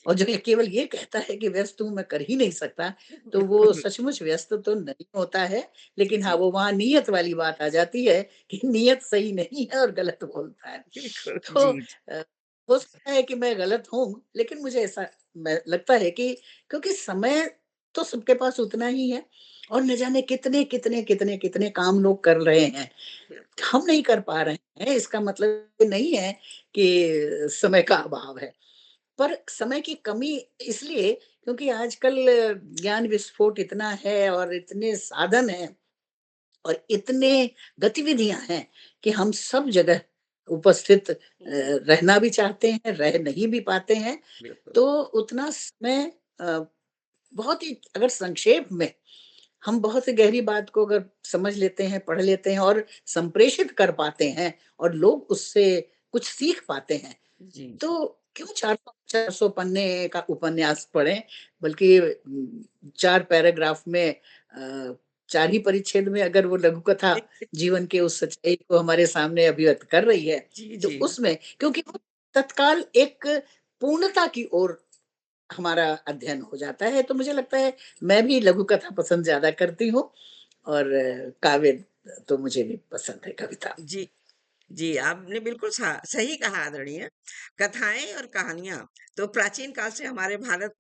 Speaker 2: और जो ये केवल ये कहता है कि व्यस्त हूँ, मैं कर ही नहीं सकता, तो वो सचमुच व्यस्त तो नहीं होता है,
Speaker 1: जी,
Speaker 2: लेकिन हाँ,
Speaker 1: जी।
Speaker 2: वो वहाँ नियत वाली बात आ जाती है कि नियत सही नहीं है और गलत बोलता है।
Speaker 1: बिल्कुल,
Speaker 2: तो
Speaker 1: जी,
Speaker 2: अ, हो सकता है कि मैं गलत हूँ, लेकिन मुझे ऐसा मैं लगता है कि क्योंकि समय तो सबके पास उतना ही है और न जाने कितने, कितने, कितने, कितने काम लोग कर रहे हैं।
Speaker 1: बिल्कुल।
Speaker 2: हम नहीं कर पा रहे हैं, इसका मतलब ये नहीं है कि समय का अभाव है। पर समय की कमी इसलिए क्योंकि आजकल ज्ञान विस्फोट इतना है और इतने साधन हैं और इतने गतिविधियां हैं कि हम सब जगह उपस्थित
Speaker 1: जी,
Speaker 2: रहना भी चाहते हैं, रह नहीं भी पाते हैं,
Speaker 1: बिल्कुल।
Speaker 2: तो उतना समय बहुत ही अगर संक्षेप में हम बहुत ही गहरी बात को अगर समझ लेते हैं, पढ़ लेते हैं और संप्रेषित कर पाते हैं और लोग उससे कुछ सीख पाते हैं,
Speaker 1: जी, जी।
Speaker 2: तो क्यों 400 पन्ने का उपन्यास पढ़ें, बल्कि 4 पैराग्राफ में 4 ही परिच्छेद में अगर वो लघु कथा जीवन के उस सच्चाई को हमारे सामने अभिव्यक्त कर रही है,
Speaker 1: जी,
Speaker 2: तो
Speaker 1: जी।
Speaker 2: उसमें क्योंकि वो तत्काल एक पूर्णता की ओर हमारा अध्ययन हो जाता है, तो मुझे लगता है मैं भी लघु कथा पसंद ज़्यादा करती हूँ और काव्य तो मुझे भी पसंद है, कविता।
Speaker 1: जी, जी, आपने बिल्कुल सही कहा आदरणीय। कथाएँ और कहानियाँ तो प्राचीन काल से हमारे भारत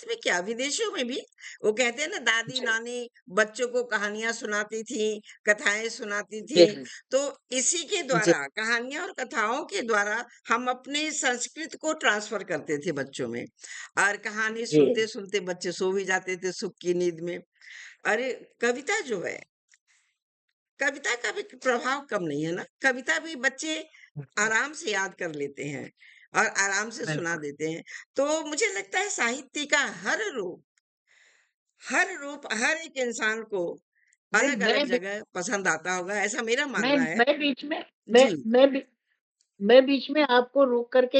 Speaker 1: में क्या विदेशों में भी वो कहते हैं ना
Speaker 2: जी,
Speaker 1: दादी-नानी बच्चों को कहानियाँ सुनाती थी, कथाएँ सुनाती
Speaker 2: जी,
Speaker 1: थी। तो इसी के
Speaker 2: जी,
Speaker 1: द्वारा कहानियाँ और कथाओं के द्वारा हम अपनी संस्कृत को ट्रांसफ़र करते थे बच्चों में। और कहानी
Speaker 2: जी।
Speaker 1: सुनते-सुनते बच्चे सो भी जाते थे सुख की नींद में। अरे! कविता जो है कविता का भी प्रभाव कम नहीं है ना? कविता भी बच्चे आराम से याद कर लेते हैं और आराम से सुना
Speaker 2: बिल्कुल।
Speaker 1: देते हैं। तो मुझे लगता है साहित्य का हर रूप हर एक इंसान को
Speaker 2: नहीं,
Speaker 1: अलग-अलग जगह पसंद आता होगा, ऐसा मेरा
Speaker 2: मैं
Speaker 1: मानना है।
Speaker 2: मैं बीच में मैं
Speaker 1: जी,
Speaker 2: मैं भी मैं बीच में आपको रोक करके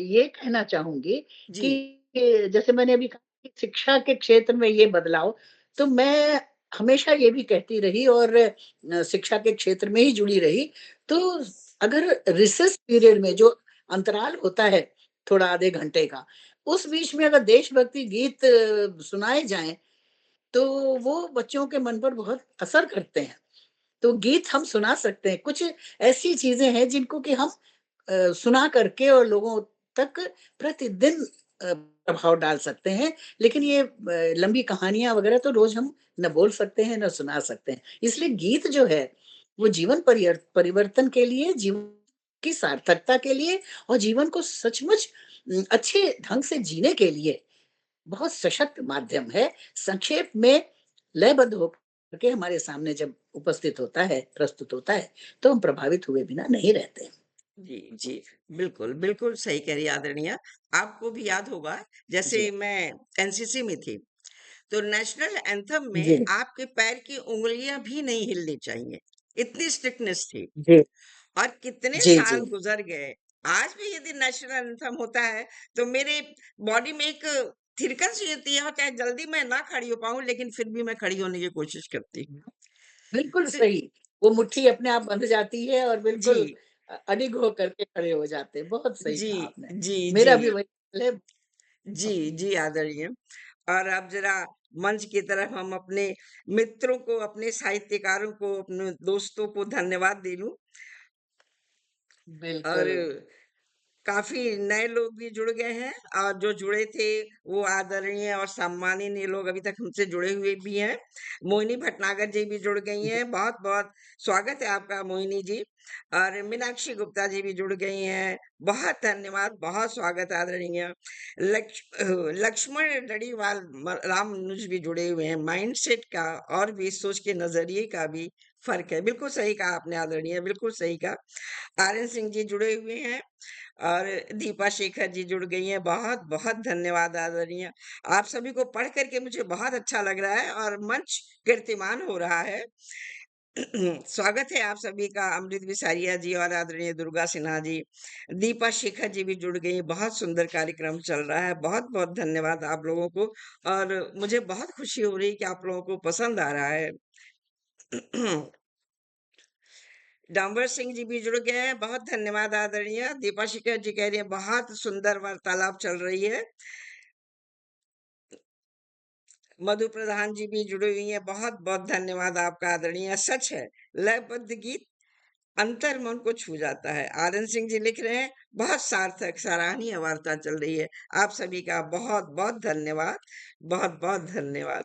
Speaker 2: ये कहना चाहूँगी
Speaker 1: जी,
Speaker 2: कि जैसे मैंने अभी कहा कि शिक्षा के क्षेत्र में ये बदलाव, तो मैं हमेशा ये भी कहती रही और शिक्षा के क्षेत्र में ही जुड़ी रही। तो अगर रिसेस पीरियड में जो अंतराल होता है, थोड़ा आधे घंटे का, उस बीच में अगर देशभक्ति गीत सुनाए जाएँ, तो वो बच्चों के मन पर बहुत असर करते हैं। तो गीत हम सुना सकते हैं। कुछ ऐसी चीज़ें हैं जिनको कि हम सुना करके और लोगों तक प्रतिदिन प्रभाव डाल सकते हैं। लेकिन ये लंबी कहानियाँ वग़ैरह तो रोज़ हम ना बोल सकते हैं, ना सुना सकते हैं। इसलिए गीत जो है, वो जीवन परिवर्तन के लिए, जीवन की सार्थकता के लिए और जीवन को सचमुच अच्छे ढंग से जीने के लिए बहुत सशक्त माध्यम है। संक्षेप में लयबद्ध होकर के हमारे सामने जब उपस्थित होता है, प्रस्तुत होता है, तो हम प्रभावित हुए बिना नहीं रहते।
Speaker 1: जी, जी। बिल्कुल, बिल्कुल सही कह रही हैं आदरणीय। आपको भी याद होगा जैसे
Speaker 2: जी,
Speaker 1: मैं एनसीसी में थी, तो नेशनल एंथम में
Speaker 2: जी,
Speaker 1: आपके पैर की उँगलियाँ भी नहीं हिलनी चाहिए, इतनी स्ट्रिक्टनेस थी।
Speaker 2: जी,
Speaker 1: और कितने
Speaker 2: जी,
Speaker 1: साल
Speaker 2: जी।
Speaker 1: गुजर गए, आज भी यदि नेशनल एंथम होता है, तो मेरे बॉडी में एक थिरकन सी होती है और चाहे जल्दी मैं ना खड़ी हो पाऊँ, लेकिन फिर भी मैं खड़ी होने की कोशिश करती हूँ।
Speaker 2: बिल्कुल
Speaker 1: तो
Speaker 2: सही। वो मुट्ठी अपने आप बंध जाती है और बिल्कुल
Speaker 1: जी,
Speaker 2: अडिग होकर के खड़े हो जाते हैं। बहुत सही
Speaker 1: जी,
Speaker 2: कहा आपने।
Speaker 1: जी, जी,
Speaker 2: मेरा भी वही हाल है।
Speaker 1: जी, जी, आदरणीय। और अब ज़रा मंच की तरफ हम अपने मित्रों को, अपने साहित्यकारों को, अपने दोस्तों को धन्यवाद दे लूँ और
Speaker 2: बिल्कुल।
Speaker 1: काफ़ी नए लोग भी जुड़ गए हैं और जो जुड़े थे वो आदरणीय और सम्माननीय लोग अभी तक हमसे जुड़े हुए भी हैं। मोहिनी भटनागर जी भी जुड़ गई
Speaker 2: जी,
Speaker 1: हैं, बहुत-बहुत स्वागत है आपका मोहिनी जी। और मीनाक्षी गुप्ता जी भी जुड़ गई हैं, बहुत धन्यवाद, बहुत स्वागत है आदरणीय। लक्ष्मण लड़ीवाल रामानुज भी जुड़े हुए हैं, माइंडसेट का और भी सोच के नज़रिए का भी फ़र्क है। बिल्कुल सही कहा आपने आदरणीय, बिल्कुल सही कहा। आर्यन सिंह जी जुड़े हुए हैं और दीपा शेखर जी जुड़ गई हैं, बहुत-बहुत धन्यवाद आदरणीय। आप सभी को पढ़ कर के मुझे बहुत अच्छा लग रहा है और मंच कीर्तिमान हो रहा है। स्वागत है आप सभी का, अमृत विसारिया जी और आदरणीय दुर्गा सिन्हा जी, दीपा शेखर जी भी जुड़ गई। बहुत सुंदर कार्यक्रम चल रहा है। बहुत-बहुत धन्यवाद आप लोगों को और मुझे बहुत खुशी हो रही है कि आप लोगों को पसंद आ रहा है। डांबर सिंह जी भी जुड़ गए हैं। बहुत धन्यवाद आदरणीय। दीपा शिखर जी कह रही है बहुत सुंदर वार्तालाप चल रही है। मधु प्रधान जी भी जुड़ी हुई है। बहुत बहुत धन्यवाद आपका आदरणीय। सच है, लयबद्ध गीत अंतर मन को छू जाता है। आनंद सिंह जी लिख रहे हैं बहुत सार्थक सराहनीय वार्ता चल रही है। आप सभी का बहुत बहुत धन्यवाद। बहुत बहुत धन्यवाद।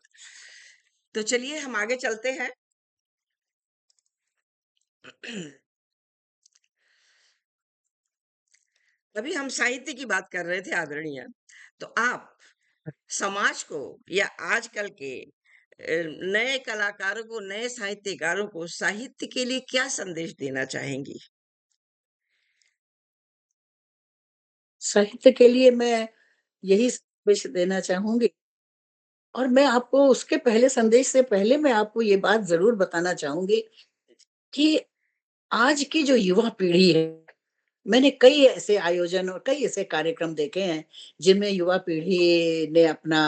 Speaker 1: तो चलिए हम आगे चलते हैं। अभी हम साहित्य की बात कर रहे थे आदरणीय। तो आप समाज को या आजकल के नए कलाकारों को, नए साहित्यकारों को साहित्य के लिए क्या संदेश देना चाहेंगी?
Speaker 2: साहित्य के लिए मैं यही संदेश देना चाहूँगी और मैं आपको उसके पहले संदेश से पहले मैं आपको ये बात ज़रूर बताना चाहूँगी कि आज की जो युवा पीढ़ी है, मैंने कई ऐसे आयोजन और कई ऐसे कार्यक्रम देखे हैं, जिनमें युवा पीढ़ी ने अपना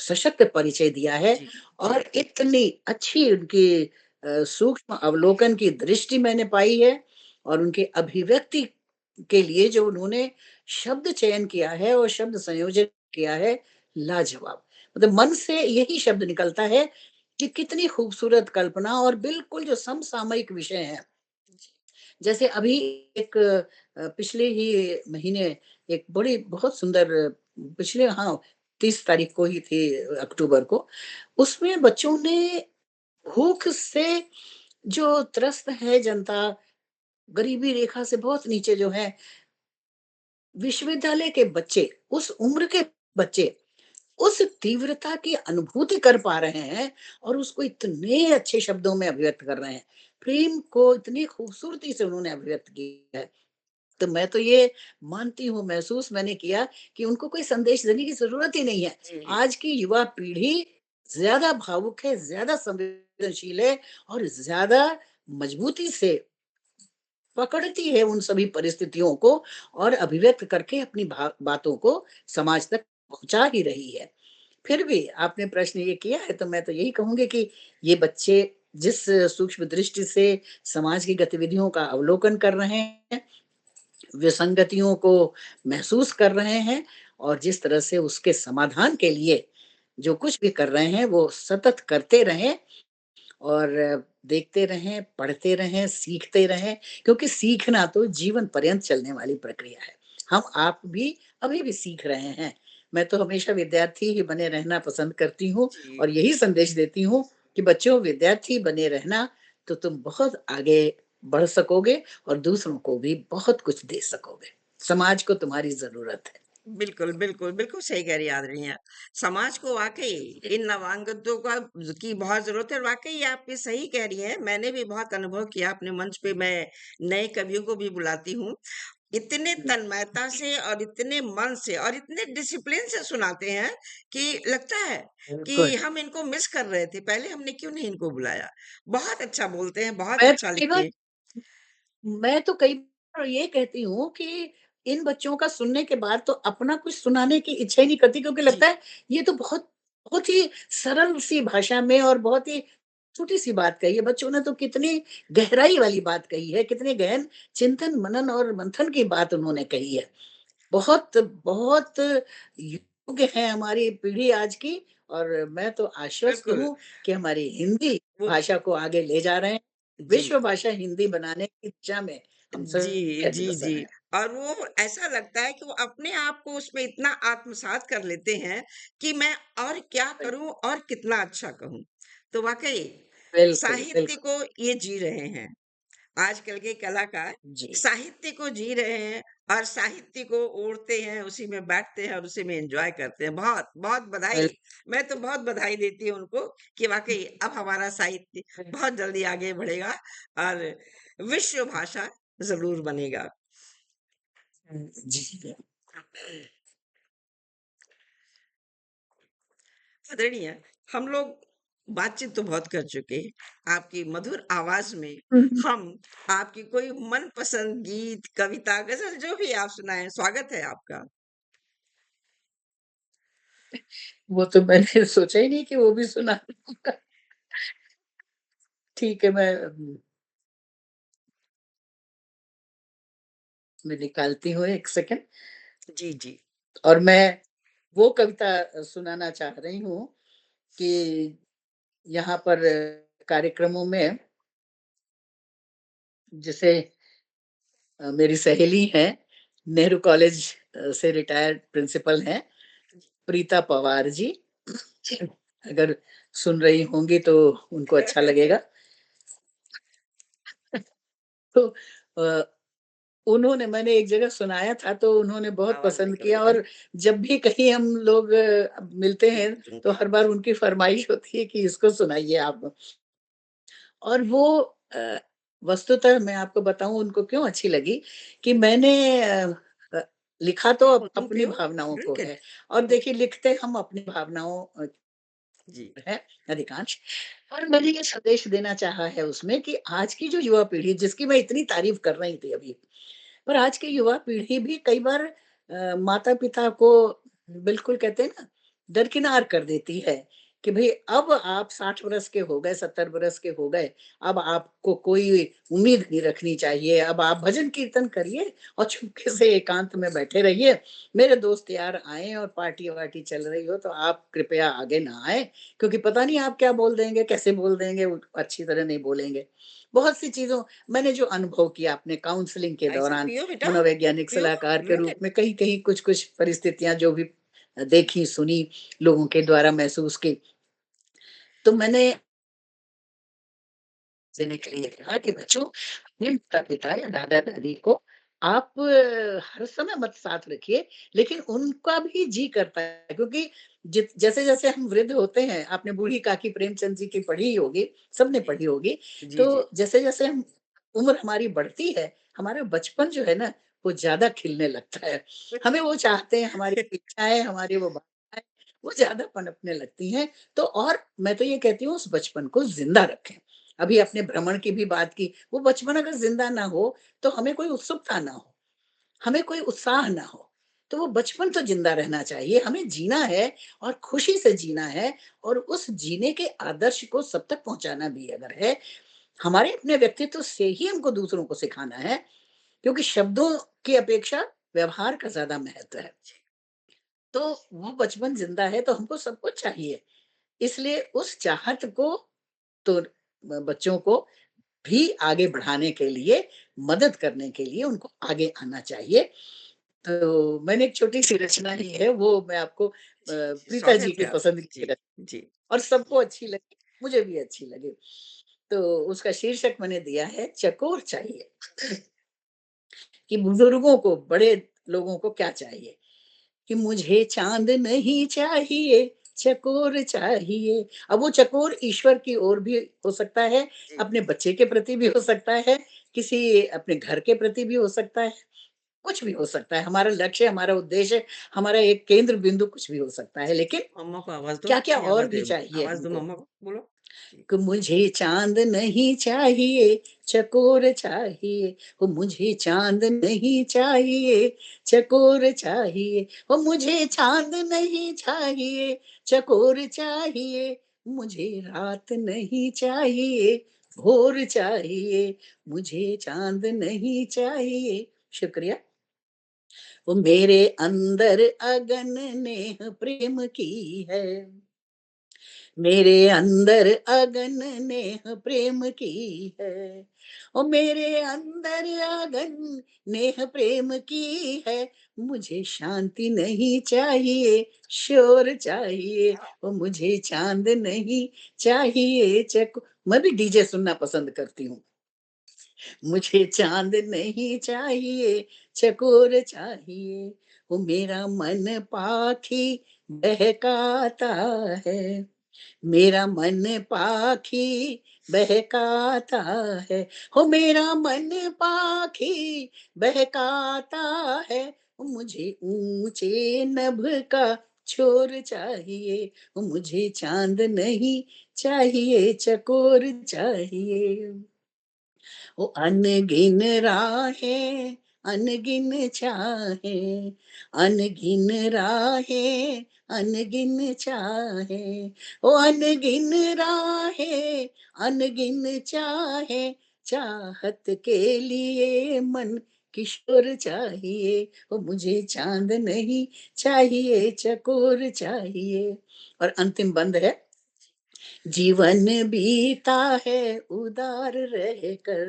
Speaker 2: सशक्त परिचय दिया है
Speaker 1: जी,
Speaker 2: और इतनी अच्छी उनकी सूक्ष्म अवलोकन की दृष्टि मैंने पाई है और उनकी अभिव्यक्ति के लिए जो उन्होंने शब्द चयन किया है और शब्द संयोजन किया है, लाजवाब। मतलब मन से यही शब्द निकलता है कि कितनी खूबसूरत कल्पना और बिल्कुल जो समसामयिक विषय हैं। जैसे अभी एक पिछले ही महीने एक बड़ी बहुत सुंदर पिछले हाँ 30 तारीख को ही थी अक्टूबर को, उसमें बच्चों ने भूख से जो त्रस्त है जनता, गरीबी रेखा से बहुत नीचे जो है, विश्वविद्यालय के बच्चे, उस उम्र के बच्चे उस तीव्रता की अनुभूति कर पा रहे हैं और उसको इतने अच्छे शब्दों में अभिव्यक्त कर रहे हैं। प्रेम को इतनी खूबसूरती से उन्होंने अभिव्यक्त किया है। तो मैं तो ये मानती हूँ, महसूस मैंने किया कि उनको कोई संदेश देने की ज़रूरत ही नहीं है।
Speaker 1: जी,
Speaker 2: आज की युवा पीढ़ी ज़्यादा भावुक है, ज़्यादा संवेदनशील है और ज़्यादा मजबूती से पकड़ती है उन सभी परिस्थितियों को और अभिव्यक्त करके अपनी बातों को समाज तक पहुंचा ही रही है। फिर भी आपने प्रश्न ये किया है तो मैं तो यही कहूंगी कि ये बच्चे जिस सूक्ष्म दृष्टि से समाज की गतिविधियों का अवलोकन कर रहे हैं, विसंगतियों को महसूस कर रहे हैं और जिस तरह से उसके समाधान के लिए जो कुछ भी कर रहे हैं वो सतत करते रहें और देखते रहें, पढ़ते रहें, सीखते रहें क्योंकि सीखना तो जीवन पर्यंत चलने वाली प्रक्रिया है। हम आप भी अभी भी सीख रहे हैं। मैं तो हमेशा विद्यार्थी ही बने रहना पसंद करती हूँ
Speaker 1: जी।
Speaker 2: और यही संदेश देती हूँ कि बच्चों विद्यार्थी बने रहना तो तुम बहुत आगे बढ़ सकोगे और दूसरों को भी बहुत कुछ दे सकोगे। समाज को तुम्हारी ज़रूरत है।
Speaker 1: बिल्कुल, बिल्कुल, बिल्कुल सही कह रही हैं आदरणीय आप। समाज को वाक़ई इन नवांगतों का की बहुत ज़रूरत है और वाक़ई आप ये सही कह रही हैं। मैंने भी बहुत अनुभव किया अपने मंच पे मैं नए कवियों को भी बुलाती हूँ। इतने
Speaker 2: हुँ,
Speaker 1: तन्मयता से और इतने मन से और इतने डिसिप्लिन से सुनाते हैं कि लगता है
Speaker 2: बिल्कुल।
Speaker 1: कि हम इनको मिस कर रहे थे, पहले हमने क्यों नहीं इनको बुलाया। बहुत अच्छा बोलते हैं, बहुत
Speaker 2: मैं
Speaker 1: अच्छा
Speaker 2: कई
Speaker 1: लिखते
Speaker 2: बार
Speaker 1: हैं।
Speaker 2: मैं तो कई बार ये कहती हूँ कि इन बच्चों का सुनने के बाद तो अपना कुछ सुनाने की इच्छा ही नहीं करती क्योंकि
Speaker 1: जी,
Speaker 2: लगता है ये तो बहुत बहुत ही सरल सी भाषा में और बहुत ही छोटी सी बात कही है। बच्चों ने तो कितनी गहराई वाली बात कही है, कितने गहन चिंतन, मनन और मंथन की बात उन्होंने कही है। बहुत बहुत योग्य है हमारी पीढ़ी आज की और मैं तो आश्वस्त
Speaker 1: बिल्कुल।
Speaker 2: हूँ कि हमारी हिंदी
Speaker 1: वो
Speaker 2: भाषा को आगे ले जा रहे हैं।
Speaker 1: जी।
Speaker 2: विश्व भाषा हिंदी बनाने की दिशा में हम
Speaker 1: जी,
Speaker 2: सभी
Speaker 1: जी,
Speaker 2: अग्रसर
Speaker 1: जी।
Speaker 2: हैं।
Speaker 1: और वो ऐसा लगता है कि वो अपने आप को उसमें इतना आत्मसात कर लेते हैं कि मैं और क्या करूँ और कितना अच्छा कहूँ। तो वाक़ई
Speaker 2: बिल्कुल,
Speaker 1: साहित्य
Speaker 2: बिल्कुल।
Speaker 1: को ये जी रहे हैं। आजकल के कलाकार
Speaker 2: जी,
Speaker 1: साहित्य को जी रहे हैं और साहित्य को ओढ़ते हैं, उसी में बैठते हैं और उसी में एन्जॉय करते हैं। बहुत, बहुत बधाई।
Speaker 2: बिल्कुल।
Speaker 1: मैं तो बहुत बधाई देती हूँ उनको कि वाक़ई अब हमारा साहित्य बहुत जल्दी आगे बढ़ेगा और विश्व भाषा ज़रूर बनेगा।
Speaker 2: जी।
Speaker 1: आदरणीय, हम लोग बातचीत तो बहुत कर चुके हैं। आपकी मधुर आवाज़ में
Speaker 2: हुँ, हुँ।
Speaker 1: हम आपकी कोई मनपसंद गीत, कविता, गज़ल जो भी आप सुनाएँ, स्वागत है आपका।
Speaker 2: वो तो मैंने सोचा ही नहीं कि वो भी सुना दूँगा। ठीक है, मैं निकालती हूँ 1 सेकंड
Speaker 1: जी, जी।
Speaker 2: और मैं वो कविता सुनाना चाह रही हूँ कि यहाँ पर कार्यक्रमों में जैसे मेरी सहेली हैं, नेहरू कॉलेज से रिटायर्ड प्रिंसिपल हैं, प्रीता पवार जी। अगर सुन रही होंगी तो उनको अच्छा लगेगा। तो अ, उन्होंने मैंने एक जगह सुनाया था तो उन्होंने बहुत
Speaker 1: आवाज़
Speaker 2: पसंद
Speaker 1: ब्रेक हो रही
Speaker 2: किया
Speaker 1: थी।
Speaker 2: और जब भी कहीं हम लोग मिलते
Speaker 1: जी,
Speaker 2: हैं तो
Speaker 1: सुनते हैं।
Speaker 2: हर बार उनकी फरमाइश होती है कि इसको सुनाइए आप। और वो वस्तुतः मैं आपको बताऊँ उनको क्यों अच्छी लगी कि मैंने अ, लिखा तो
Speaker 1: "Oh, तुम
Speaker 2: अपनी
Speaker 1: पियो?
Speaker 2: भावनाओं को
Speaker 1: ड्रिंक
Speaker 2: है
Speaker 1: इट।"
Speaker 2: और देखिए लिखते हम अपनी भावनाओं
Speaker 1: जी,
Speaker 2: है अधिकांश। और मैंने ये संदेश देना चाहा है उसमें कि आज की जो युवा पीढ़ी जिसकी मैं इतनी तारीफ़ कर रही थी अभी, पर आज की युवा पीढ़ी भी कई बार माता-पिता को बिल्कुल कहते हैं ना, दरकिनार कर देती है कि भई अब आप 60 वर्ष के हो गए, 70 वर्ष के हो गए, अब आपको कोई उम्मीद नहीं रखनी चाहिए, अब आप भजन-कीर्तन करिए और चुपके से एकांत में बैठे रहिए। मेरे दोस्त यार आएँ और पार्टी-वार्टी चल रही हो तो आप कृपया आगे ना आएँ, क्योंकि पता नहीं आप क्या बोल देंगे, कैसे बोल देंगे, अच्छी तरह नहीं बोलेंगे। बहुत सी चीज़ों मैंने जो अनुभव किया अपने काउंसलिंग के
Speaker 1: "ऐसा
Speaker 2: दौरान
Speaker 1: पियो बेटा,
Speaker 2: मनोवैज्ञानिक
Speaker 1: पियो,
Speaker 2: सलाहकार के
Speaker 1: ड्रिंक
Speaker 2: रूप
Speaker 1: इट।"
Speaker 2: में कहीं-कहीं कुछ-कुछ परिस्थितियाँ जो भी देखी, सुनी, लोगों के द्वारा महसूस की। तो मैंने देने के लिए कहा कि बच्चों अपने माता-पिता या दादा-दादी को आप हर समय मत साथ रखिए, लेकिन उनका भी जी करता है क्योंकि जैसे-जैसे हम वृद्ध होते हैं, आपने बूढ़ी काकी प्रेमचंद जी की पढ़ी ही होगी, सबने
Speaker 1: जी,
Speaker 2: पढ़ी होगी,
Speaker 1: जी, जी।
Speaker 2: तो जैसे-जैसे हम उम्र हमारी बढ़ती है, हमारा बचपन जो है ना, वो ज़्यादा खिलने लगता है। हमें वो चाहते हैं, हमारी इच्छाएँ, हमारी वो भावनाएँ, वो ज़्यादा पनपने लगती हैं, तो और मैं तो ये कहती हूँ उस बचपन को ज़िंदा रखें। अभी आपने भ्रमण की भी बात की, वो बचपन अगर ज़िंदा ना हो, तो हमें कोई उत्सुकता ना हो, हमें कोई उत्साह ना हो। तो वो बचपन तो ज़िंदा रहना चाहिए, हमें जीना है और खुशी से जीना है और उस जीने के आदर्श को सब तक पहुँचाना भी अगर है, हमारे अपने व्यक्तित्व से ही हमको दूसरों को सिखाना है, क्योंकि शब्दों की अपेक्षा व्यवहार का ज़्यादा महत्व है। तो वो बचपन ज़िंदा है तो हमको सब कुछ चाहिए, इसलिए उस चाहत को तो बच्चों को भी आगे बढ़ाने के लिए, मदद करने के लिए उनको आगे आना चाहिए। तो मैंने एक छोटी-सी रचना ही है, वो मैं आपको
Speaker 1: जी, जी,
Speaker 2: प्रीता जी
Speaker 1: स्वागत
Speaker 2: की
Speaker 1: है
Speaker 2: पसंद
Speaker 1: आपका।
Speaker 2: की
Speaker 1: जी, जी,
Speaker 2: और सबको अच्छी लगी, मुझे भी अच्छी लगी। तो उसका शीर्षक मैंने दिया है चकोर चाहिए कि बुजुर्गों को, बड़े लोगों को क्या चाहिए? कि मुझे चाँद नहीं चाहिए, चकोर चाहिए। अब वो चकोर ईश्वर की ओर भी हो सकता है,
Speaker 1: जी।
Speaker 2: अपने बच्चे के प्रति भी हो सकता है, किसी अपने घर के प्रति भी हो सकता है, कुछ भी हो सकता है। हमारा लक्ष्य, हमारा उद्देश्य, हमारा एक केंद्र बिंदु कुछ भी हो सकता है,
Speaker 1: जी,
Speaker 2: लेकिन
Speaker 1: मम्मा को आवाज़ दो।
Speaker 2: क्या-क्या
Speaker 1: जी,
Speaker 2: और भी चाहिए
Speaker 1: आवाज़ दो
Speaker 2: हमको।
Speaker 1: मम्मा को, बोलो। जी,
Speaker 2: कि मुझे चाँद नहीं चाहिए, चकोर चाहिए, हो मुझे चाँद नहीं चाहिए, चकोर चाहिए, हो मुझे चाँद नहीं चाहिए, चकोर चाहिए, मुझे रात नहीं चाहिए, भोर चाहिए, मुझे चाँद नहीं चाहिए। शुक्रिया। वो मेरे अंदर अगन नेह प्रेम की है। मेरे अंदर अगन नेह प्रेम की है ओ मेरे अंदर अगन नेह प्रेम की है मुझे शांति नहीं चाहिए शोर चाहिए ओ मुझे चांद नहीं चाहिए चक मैं भी डीजे सुनना पसंद करती हूँ मुझे चांद नहीं चाहिए चकोर चाहिए वो मेरा मन पाखी बहकाता है मेरा मन पाखी बहकाता है, हो मेरा मन पाखी बहकाता है, मुझे ऊँचे नभ का छोर चाहिए, मुझे चाँद नहीं चाहिए, चकोर चाहिए। ओ अनगिन राहें, अनगिन चाहें, अनगिन राहें, अनगिन चाहें, ओ अनगिन राहें, अनगिन चाहें, चाहत के लिए मन किशोर चाहिए, ओ मुझे चाँद नहीं चाहिए, चकोर चाहिए। और अंतिम बंद है, जीवन बीता है उदार रहकर,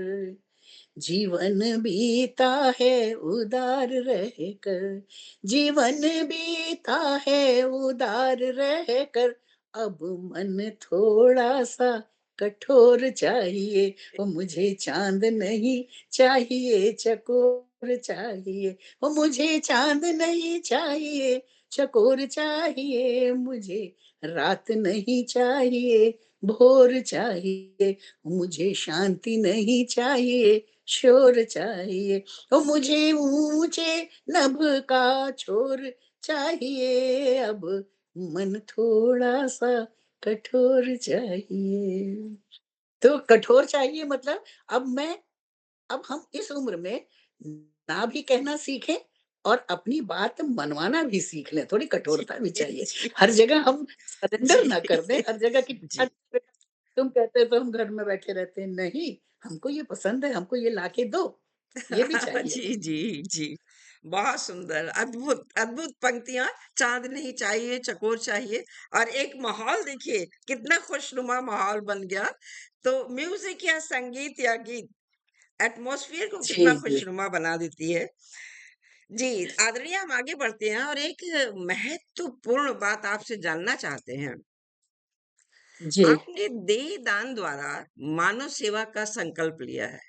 Speaker 2: जीवन बीता है उदार रहकर, जीवन बीता है उदार रहकर, अब मन थोड़ा-सा कठोर चाहिए, ओ मुझे चाँद नहीं चाहिए, चकोर चाहिए, ओ मुझे चाँद नहीं चाहिए, चकोर चाहिए, मुझे रात नहीं चाहिए, भोर चाहिए, मुझे शांति नहीं चाहिए, शोर चाहिए, ओ मुझे ऊँचे नभ का छोर चाहिए, अब मन थोड़ा-सा कठोर चाहिए। तो कठोर चाहिए मतलब अब हम इस उम्र में ना भी कहना सीखें और अपनी बात मनवाना भी सीख लें, थोड़ी
Speaker 1: जी,
Speaker 2: कठोरता भी चाहिए।
Speaker 1: जी,
Speaker 2: हर जगह हम सरेंडर
Speaker 1: जी,
Speaker 2: ना कर दें, हर जगह कि
Speaker 1: जी।
Speaker 2: तुम कहते हो तो हम घर में बैठे रहते हैं, नहीं, हमको ये पसंद है, हमको ये लाके दो, ये भी चाहिए।
Speaker 1: जी, जी, जी। बहुत सुंदर, अद्भुत, अद्भुत पंक्तियाँ, चाँद नहीं चाहिए, चकोर चाहिए और एक माहौल देखिए, कितना खुशनुमा माहौल बन गया। तो म्यूज़िक या संगीत या गीत एटमॉस्फियर को
Speaker 2: जी,
Speaker 1: कितना
Speaker 2: जी,
Speaker 1: खुशनुमा बना देती है। जी, आदरणीय हम आगे बढ़ते हैं और एक महत्वपूर्ण बात आपसे जानना चाहते हैं।
Speaker 2: जी,
Speaker 1: आपने देह दान द्वारा मानव सेवा का संकल्प लिया है।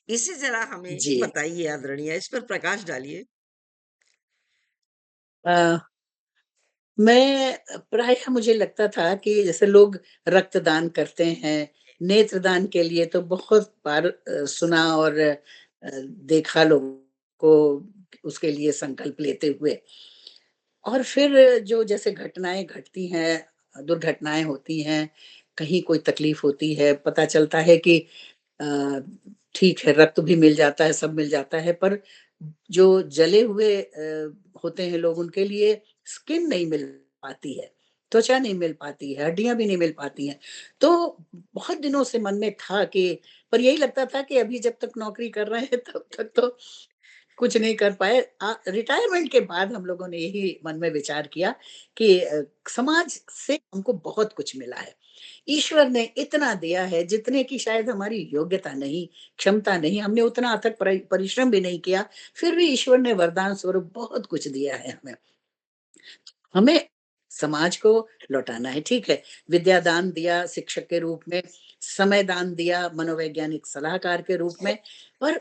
Speaker 1: इसे ज़रा हमें
Speaker 2: जी।
Speaker 1: बताइए आदरणीय, इस पर प्रकाश डालिए।
Speaker 2: अ, मैं प्रायः मुझे लगता था कि जैसे लोग रक्तदान करते हैं, नेत्रदान के लिए तो बहुत बार सुना और देखा लोगों को उसके लिए संकल्प लेते हुए। और फिर जो जैसे घटनाएँ घटती हैं, दुर्घटनाएँ होती हैं, कहीं कोई तकलीफ़ होती है, पता चलता है कि अ, ठीक है, रक्त भी मिल जाता है, सब मिल जाता है, पर जो जले हुए होते हैं लोग, उनके लिए स्किन नहीं मिल पाती है, त्वचा नहीं मिल पाती है, हड्डियाँ भी नहीं मिल पाती हैं। तो बहुत दिनों से मन में था कि पर यही लगता था कि अभी जब तक नौकरी कर रहे हैं, तब तक तो कुछ नहीं कर पाए। रिटायरमेंट के बाद हम लोगों ने यही मन में विचार किया कि समाज से हमको बहुत कुछ मिला है। ईश्वर ने इतना दिया है जितने की शायद हमारी योग्यता नहीं, क्षमता नहीं, हमने उतना अथक परिश्रम भी नहीं किया, फिर भी ईश्वर ने वरदान स्वरूप बहुत कुछ दिया है हमें। हमें समाज को लौटाना है, ठीक है। विद्या दान दिया शिक्षक के रूप में, समय दान दिया मनोवैज्ञानिक सलाहकार के रूप में, पर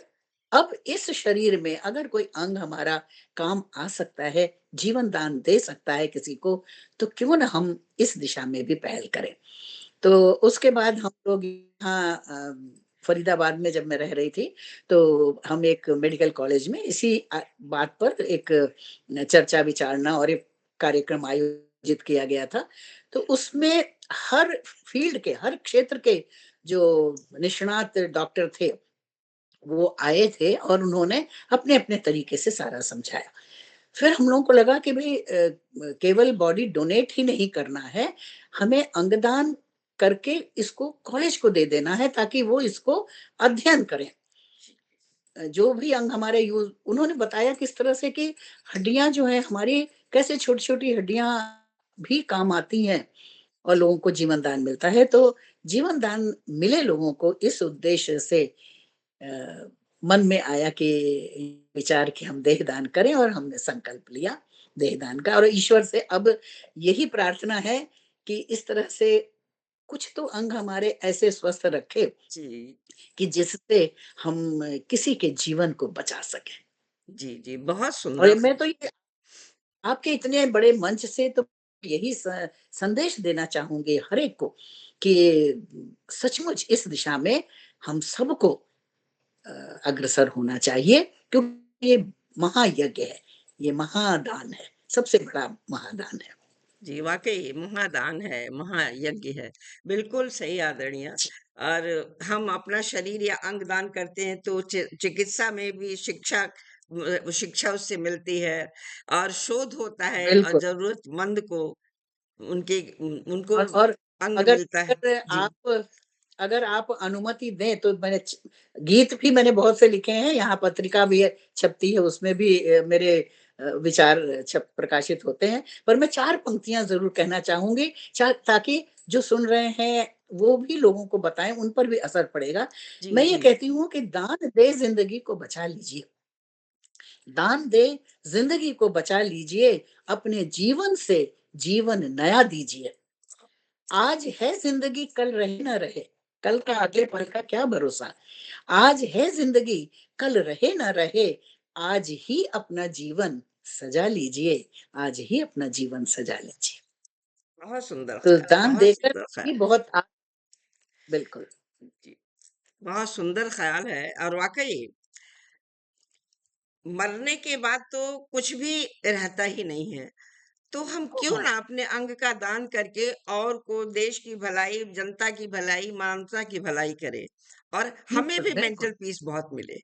Speaker 2: अब इस शरीर में अगर कोई अंग हमारा काम आ सकता है, जीवन दान दे सकता है किसी को, तो क्यों ना हम इस दिशा में भी पहल करें। तो उसके बाद हम लोग यहाँ फरीदाबाद में जब मैं रह रही थी, तो हम एक मेडिकल कॉलेज में इसी बात पर एक चर्चा विचारणा और एक कार्यक्रम आयोजित किया गया था। तो उसमें हर फ़ील्ड के, हर क्षेत्र के जो निष्णात डॉक्टर थे, वो आए थे और उन्होंने अपने-अपने तरीके से सारा समझाया। फिर हम लोगों को लगा कि भई केवल बॉडी डोनेट ही नहीं करना है, हमें अंगदान करके इसको कॉलेज को दे देना है ताकि वो इसको अध्ययन करें। जो भी अंग हमारे यूज़ उन्होंने बताया किस तरह से कि हड्डियाँ जो हैं हमारी कैसे छोटी-छोटी हड्डियाँ भी काम आती हैं और लोगों को जीवन दान मिलता है। तो जीवन दान मिले लोगों को इस उद्देश्य से अ, मन में आया कि विचार कि हम देहदान करें और हमने संकल्प लिया देहदान का और ईश्वर से अब यही प्रार्थना है कि इस तरह से कुछ तो अंग हमारे ऐसे स्वस्थ रखे
Speaker 1: जी,
Speaker 2: कि जिससे हम किसी के जीवन को बचा सकें।
Speaker 1: जी, जी, बहुत
Speaker 2: और
Speaker 1: सुंदर।
Speaker 2: मैं तो ये आपके इतने बड़े मंच से तो यही संदेश देना चाहूँगी हर एक को कि सचमुच इस दिशा में हम सबको अ, अग्रसर होना चाहिए, क्योंकि ये महायज्ञ है, ये महादान है, सबसे बड़ा महादान है।
Speaker 1: जी, वाक़ई महादान है, महायज्ञ है। बिल्कुल सही आदरणीय।
Speaker 2: जी,
Speaker 1: और हम अपना शरीर या अंग दान करते हैं तो चिकित्सा में भी शिक्षा उससे मिलती है और शोध होता है और
Speaker 2: बिल्कुल।
Speaker 1: ज़रूरतमंद को उनको
Speaker 2: और
Speaker 1: अंग
Speaker 2: अगर
Speaker 1: मिलता है।
Speaker 2: अगर
Speaker 1: जी,
Speaker 2: अगर आप अनुमति दें तो गीत भी मैंने बहुत से लिखे हैं, यहाँ पत्रिका भी है, छपती है, उसमें भी मेरे विचार छप प्रकाशित होते हैं। पर मैं 4 पंक्तियाँ ज़रूर कहना चाहूँगी, ताकि जो सुन रहे हैं वो भी लोगों को बताएँ, उन पर भी असर पड़ेगा।
Speaker 1: जी,
Speaker 2: मैं ये
Speaker 1: जी।
Speaker 2: कहती हूँ कि दान दे ज़िंदगी को बचा लीजिए, दान दे ज़िंदगी को बचा लीजिए, अपने जीवन से जीवन नया दीजिए। आज है ज़िंदगी, कल रहे ना रहे, कल का अगले पल का क्या भरोसा। आज है ज़िंदगी, कल रहे ना रहे, आज ही अपना जीवन सजा लीजिए, आज ही अपना जीवन सजा लीजिए। तो दान
Speaker 1: बहुत
Speaker 2: देकर
Speaker 1: सुंदर
Speaker 2: भी
Speaker 1: ख़्याल।
Speaker 2: बहुत बिल्कुल।
Speaker 1: जी, बहुत सुंदर ख़्याल है और वाक़ई मरने के बाद तो कुछ भी रहता ही नहीं है। तो हम क्यों
Speaker 2: हाँ,
Speaker 1: ना अपने अंग का दान करके और को देश की भलाई, जनता की भलाई, मानवता की भलाई करें और हमें
Speaker 2: बिल्कुल,
Speaker 1: भी
Speaker 2: बिल्कुल,
Speaker 1: मेंटल पीस बहुत मिले।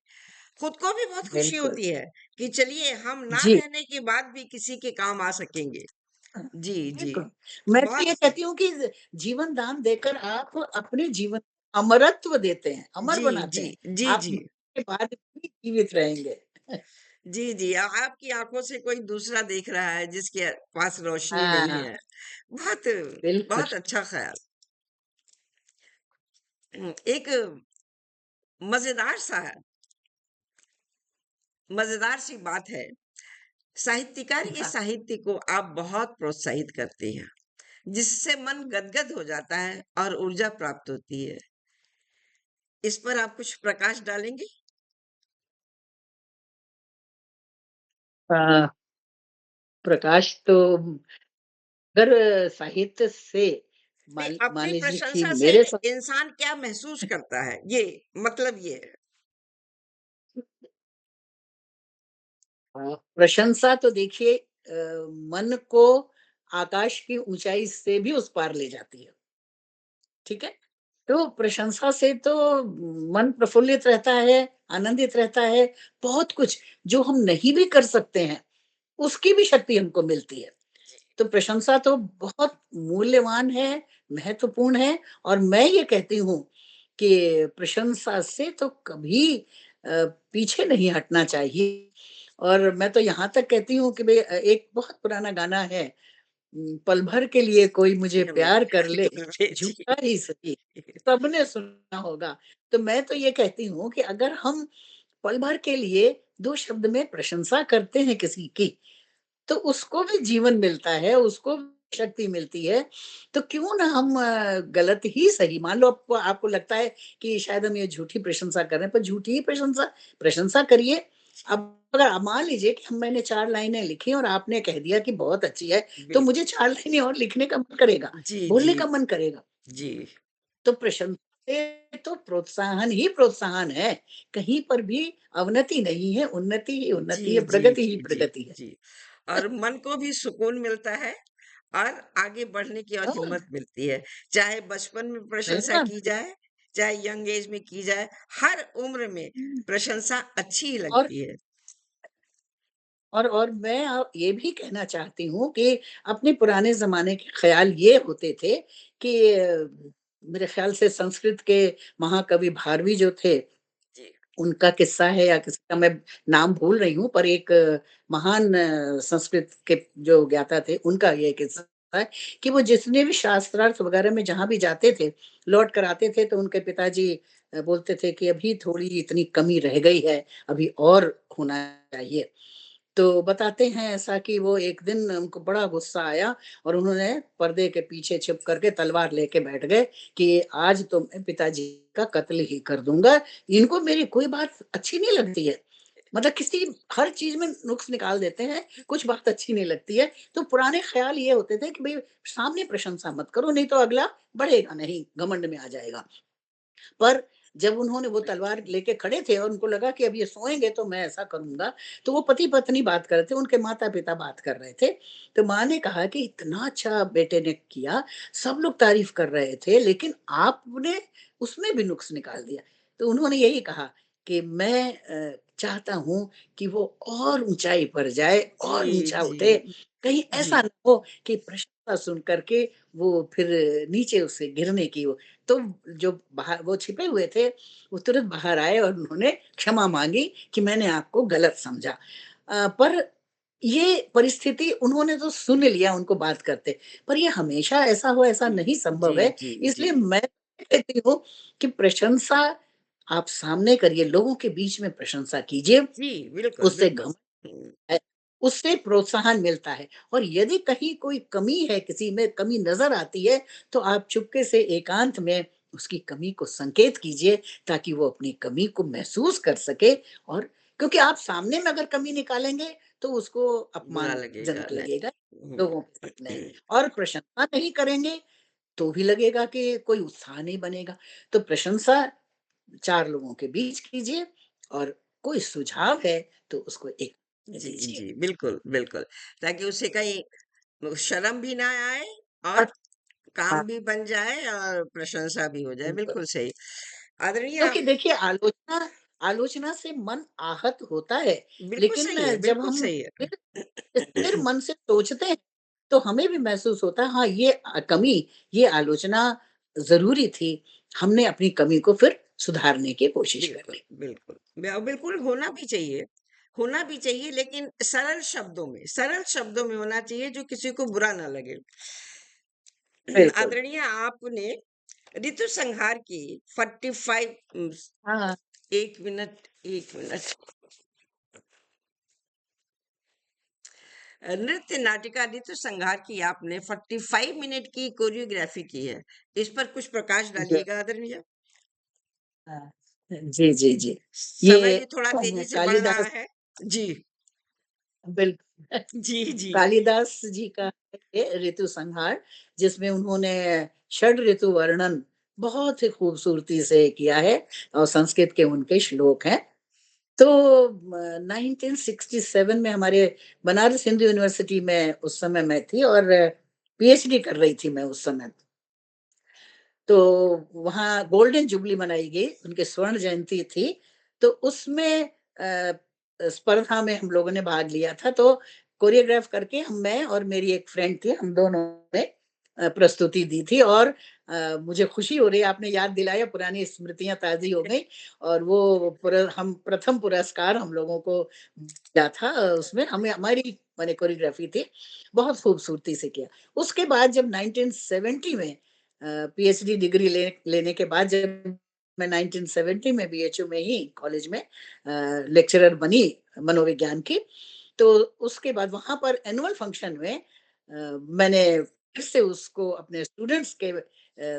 Speaker 1: खुद को भी बहुत खुशी
Speaker 2: बिल्कुल।
Speaker 1: होती है कि चलिए हम ना
Speaker 2: जी।
Speaker 1: रहने के बाद भी किसी के काम आ सकेंगे।
Speaker 2: हाँ,
Speaker 1: जी, जी।
Speaker 2: बिल्कुल। मैं तो
Speaker 1: बहुत
Speaker 2: ये कहती हूँ कि जीवन दान देकर आप अपने जीवन अमरत्व देते हैं, अमर
Speaker 1: जी,
Speaker 2: बनाते
Speaker 1: जी,
Speaker 2: हैं।
Speaker 1: जी,
Speaker 2: आप
Speaker 1: जी।
Speaker 2: मरने के बाद भी जीवित रहेंगे।
Speaker 1: जी, जी। आपकी आँखों से कोई दूसरा देख रहा है जिसके पास रोशनी नहीं
Speaker 2: हाँ,
Speaker 1: है। बहुत
Speaker 2: बिल्कुल।
Speaker 1: बहुत अच्छा ख़्याल। एक मज़ेदार सा मज़ेदार सी बात है। साहित्यकार के
Speaker 2: हाँ,
Speaker 1: साहित्य को आप बहुत प्रोत्साहित करते हैं, जिससे मन गदगद हो जाता है और ऊर्जा प्राप्त होती है। इस पर आप कुछ प्रकाश डालेंगे?
Speaker 2: अ, प्रकाश तो अगर साहित्य से
Speaker 1: नहीं,
Speaker 2: मान
Speaker 1: अपनी
Speaker 2: लीजिए कि
Speaker 1: प्रशंसा से
Speaker 2: मेरे साथ
Speaker 1: इंसान क्या महसूस करता है? ये मतलब ये है।
Speaker 2: प्रशंसा तो देखिए मन को आकाश की ऊँचाई से भी उस पार ले जाती है, ठीक है? तो प्रशंसा से तो मन प्रफुल्लित रहता है, आनंदित रहता है, बहुत कुछ जो हम नहीं भी कर सकते हैं, उसकी भी शक्ति हमको मिलती है। तो प्रशंसा तो बहुत मूल्यवान है, महत्वपूर्ण है और मैं ये कहती हूँ कि प्रशंसा से तो कभी पीछे नहीं हटना चाहिए और मैं तो यहाँ तक कहती हूँ कि भई एक बहुत पुराना गाना है पल भर के लिए कोई मुझे प्यार कर ले,
Speaker 1: जी।
Speaker 2: झूठा ही सही, सबने सुना होगा। तो मैं तो ये कहती हूँ कि अगर हम पल भर के लिए 2 शब्द में प्रशंसा करते हैं किसी की, तो उसको भी जीवन मिलता है, उसको भी शक्ति मिलती है। तो क्यों ना हम गलत ही सही मान लो आपको आपको लगता है कि शायद हम ये झूठी प्रशंसा कर रहे हैं, पर झूठी ही प्रशंसा करिए। अब अगर आप मान लीजिए कि हम मैंने 4 लाइनें लिखी और आपने कह दिया कि बहुत अच्छी है, तो
Speaker 1: बिल्कुल।
Speaker 2: मुझे 4 लाइनें और लिखने का मन करेगा,
Speaker 1: जी,
Speaker 2: बोलने
Speaker 1: जी,
Speaker 2: का मन करेगा।
Speaker 1: जी।
Speaker 2: तो प्रशंसा से तो प्रोत्साहन ही प्रोत्साहन है, कहीं पर भी अवनति नहीं है, उन्नति ही
Speaker 1: जी,
Speaker 2: उन्नति है,
Speaker 1: जी,
Speaker 2: प्रगति ही
Speaker 1: जी, जी,
Speaker 2: प्रगति है।
Speaker 1: जी। और मन को भी सुकून मिलता है और आगे बढ़ने की और
Speaker 2: हाँ,
Speaker 1: हिम्मत मिलती है। चाहे बचपन में प्रशंसा
Speaker 2: बिल्कुल।
Speaker 1: की जाए, चाहे यंग एज में की जाए, हर उम्र में
Speaker 2: हुँ,
Speaker 1: प्रशंसा अच्छी ही
Speaker 2: और
Speaker 1: लगती है।
Speaker 2: और मैं ये भी कहना चाहती हूँ कि अपने पुराने ज़माने के ख़्याल ये होते थे कि मेरे ख़्याल से संस्कृत के महाकवि भारवी जो थे,
Speaker 1: जी,
Speaker 2: उनका किस्सा है या किसी का मैं नाम भूल रही हूँ, पर एक महान संस्कृत के जो ज्ञाता थे, उनका ये किस्सा है कि वो जितने भी शास्त्रार्थ वग़ैरह में जहाँ भी जाते थे, लौट कर आते थे तो उनके पिताजी बोलते थे कि अभी थोड़ी इतनी कमी रह गई है, अभी और होना चाहिए। तो बताते हैं ऐसा कि वो एक दिन उनको बड़ा गुस्सा आया और उन्होंने पर्दे के पीछे छिप करके तलवार लेके बैठ गए कि आज तो मैं पिताजी का कत्ल ही कर दूँगा, इनको मेरी कोई बात अच्छी नहीं लगती है। मतलब किसी हर चीज़ में नुक्स निकाल देते हैं, कुछ बात अच्छी नहीं लगती है। तो पुराने ख़्याल ये होते थे कि भई सामने प्रशंसा मत करो, नहीं तो अगला बढ़ेगा नहीं, घमंड में आ जाएगा। पर जब उन्होंने वो तलवार लेके खड़े थे और उनको लगा कि अब ये सोएँगे तो मैं ऐसा करूँगा, तो वो पति-पत्नी बात कर रहे थे, उनके माता-पिता बात कर रहे थे। तो माँ ने कहा कि इतना अच्छा बेटे ने किया, सब लोग तारीफ़ कर रहे थे, लेकिन आपने उसमें भी नुक्स निकाल दिया। तो उन्होंने यही कहा कि मैं चाहता हूँ कि वो और ऊँचाई पर जाए,
Speaker 1: जी,
Speaker 2: और ऊँचा
Speaker 1: जी,
Speaker 2: उठे, कहीं
Speaker 1: जी।
Speaker 2: ऐसा ना हो कि प्रशंसा सुन कर के वो फिर नीचे उससे गिरने की हो। तो जो बाहर वो छिपे हुए थे, वो तुरंत बाहर आए और उन्होंने क्षमा माँगी कि मैंने आपको गलत समझा। पर ये परिस्थिति उन्होंने तो सुन लिया उनको बात करते, पर ये हमेशा ऐसा हो ऐसा नहीं
Speaker 1: जी,
Speaker 2: संभव है।
Speaker 1: जी, जी।
Speaker 2: इसलिए मैं कहती हूँ कि प्रशंसा आप सामने करिए, लोगों के बीच में प्रशंसा कीजिए,
Speaker 1: जी, बिल्कुल,
Speaker 2: उससे
Speaker 1: बिल्कुल।
Speaker 2: घमंड
Speaker 1: हुँ,
Speaker 2: है, उससे प्रोत्साहन मिलता है। और यदि कहीं कोई कमी है, किसी में कमी नज़र आती है, तो आप चुपके से एकांत में उसकी कमी को संकेत कीजिए, ताकि वो अपनी कमी को महसूस कर सके। और क्योंकि आप सामने में अगर कमी निकालेंगे, तो उसको
Speaker 1: बुरा लगेगा,
Speaker 2: अपमानजनक लगेगा,
Speaker 1: नहीं। हुँ।
Speaker 2: लोगों के सामने। और प्रशंसा नहीं करेंगे, तो भी लगेगा कि कोई उत्साह नहीं बनेगा। तो प्रशंसा 4 लोगों के बीच कीजिए, और कोई सुझाव है, तो उसको एक में
Speaker 1: जी,
Speaker 2: दीजिए।
Speaker 1: जी, बिल्कुल, बिल्कुल। ताकि उससे कहीं वो शर्म भी ना आए और
Speaker 2: और हाँ,
Speaker 1: काम भी बन जाए और प्रशंसा भी हो जाए,
Speaker 2: बिल्कुल।
Speaker 1: बिल्कुल सही। आदरणीय
Speaker 2: क्योंकि देखिए, आलोचना आलोचना से मन आहत होता है,
Speaker 1: बिल्कुल
Speaker 2: लेकिन
Speaker 1: सही है,
Speaker 2: जब
Speaker 1: बिल्कुल
Speaker 2: हम
Speaker 1: सही है।
Speaker 2: स्थिर मन से सोचते हैं, तो हमें भी महसूस होता है, हाँ, ये कमी, ये आलोचना ज़रूरी थी। हमने अपनी कमी को फिर सुधारने की कोशिश
Speaker 1: बिल्कुल,
Speaker 2: करनी।
Speaker 1: बिल्कुल। बिल्कुल होना भी चाहिए लेकिन सरल शब्दों में होना चाहिए जो किसी को बुरा ना लगे।
Speaker 2: बिल्कुल।
Speaker 1: आदरणीय आपने ऋतु संहार की 45
Speaker 2: हाँ,
Speaker 1: 1 मिनट 1 मिनट नृत्य नाटिका ऋतु संहार की आपने 45 मिनट की कोरियोग्राफी की है। इस पर कुछ प्रकाश
Speaker 2: ज
Speaker 1: डालिएगा आदरणीय।
Speaker 2: हाँ। जी, जी, जी।
Speaker 1: समय
Speaker 2: ये
Speaker 1: भी थोड़ा तेज़ी से बढ़ रहा
Speaker 2: कालिदास
Speaker 1: है। जी।
Speaker 2: बिल
Speaker 1: जी, जी।
Speaker 2: कालिदास जी का है ये ऋतु संहार, जिसमें उन्होंने षड ऋतु वर्णन बहुत ही खूबसूरती से किया है, और संस्कृत के उनके श्लोक हैं। तो 1967 में हमारे बनारस हिंदू यूनिवर्सिटी में उस समय मैं थी, और पीएचडी कर रही थी मैं उस समय। तो वहाँ गोल्डन जुबली मनाई गई, उनकी स्वर्ण जयंती थी, तो उसमें स्पर्धा में हम लोगों ने भाग लिया था, तो कोरियोग्राफ करके मैं और मेरी एक फ्रेंड थी, हम दोनों ने प्रस्तुति दी थी। और मुझे खुशी हो रही है, आपने याद दिलाया, पुरानी स्मृतियाँ ताज़ी हो गई। और वो हम प्रथम पुरस्कार हम लोगों को मिला था, उसमें हमें हमारी माने कोरियोग्राफी थी, बहुत खूबसूरती से किया। उसके बाद जब 1970 में पीएचडी डिग्री लेने के बाद, जब मैं 1970 में बीएचयू में ही कॉलेज में लेक्चरर बनी मनोविज्ञान की, तो उसके बाद वहाँ पर एनुअल फंक्शन में मैंने फिर से उसको अपने स्टूडेंट्स के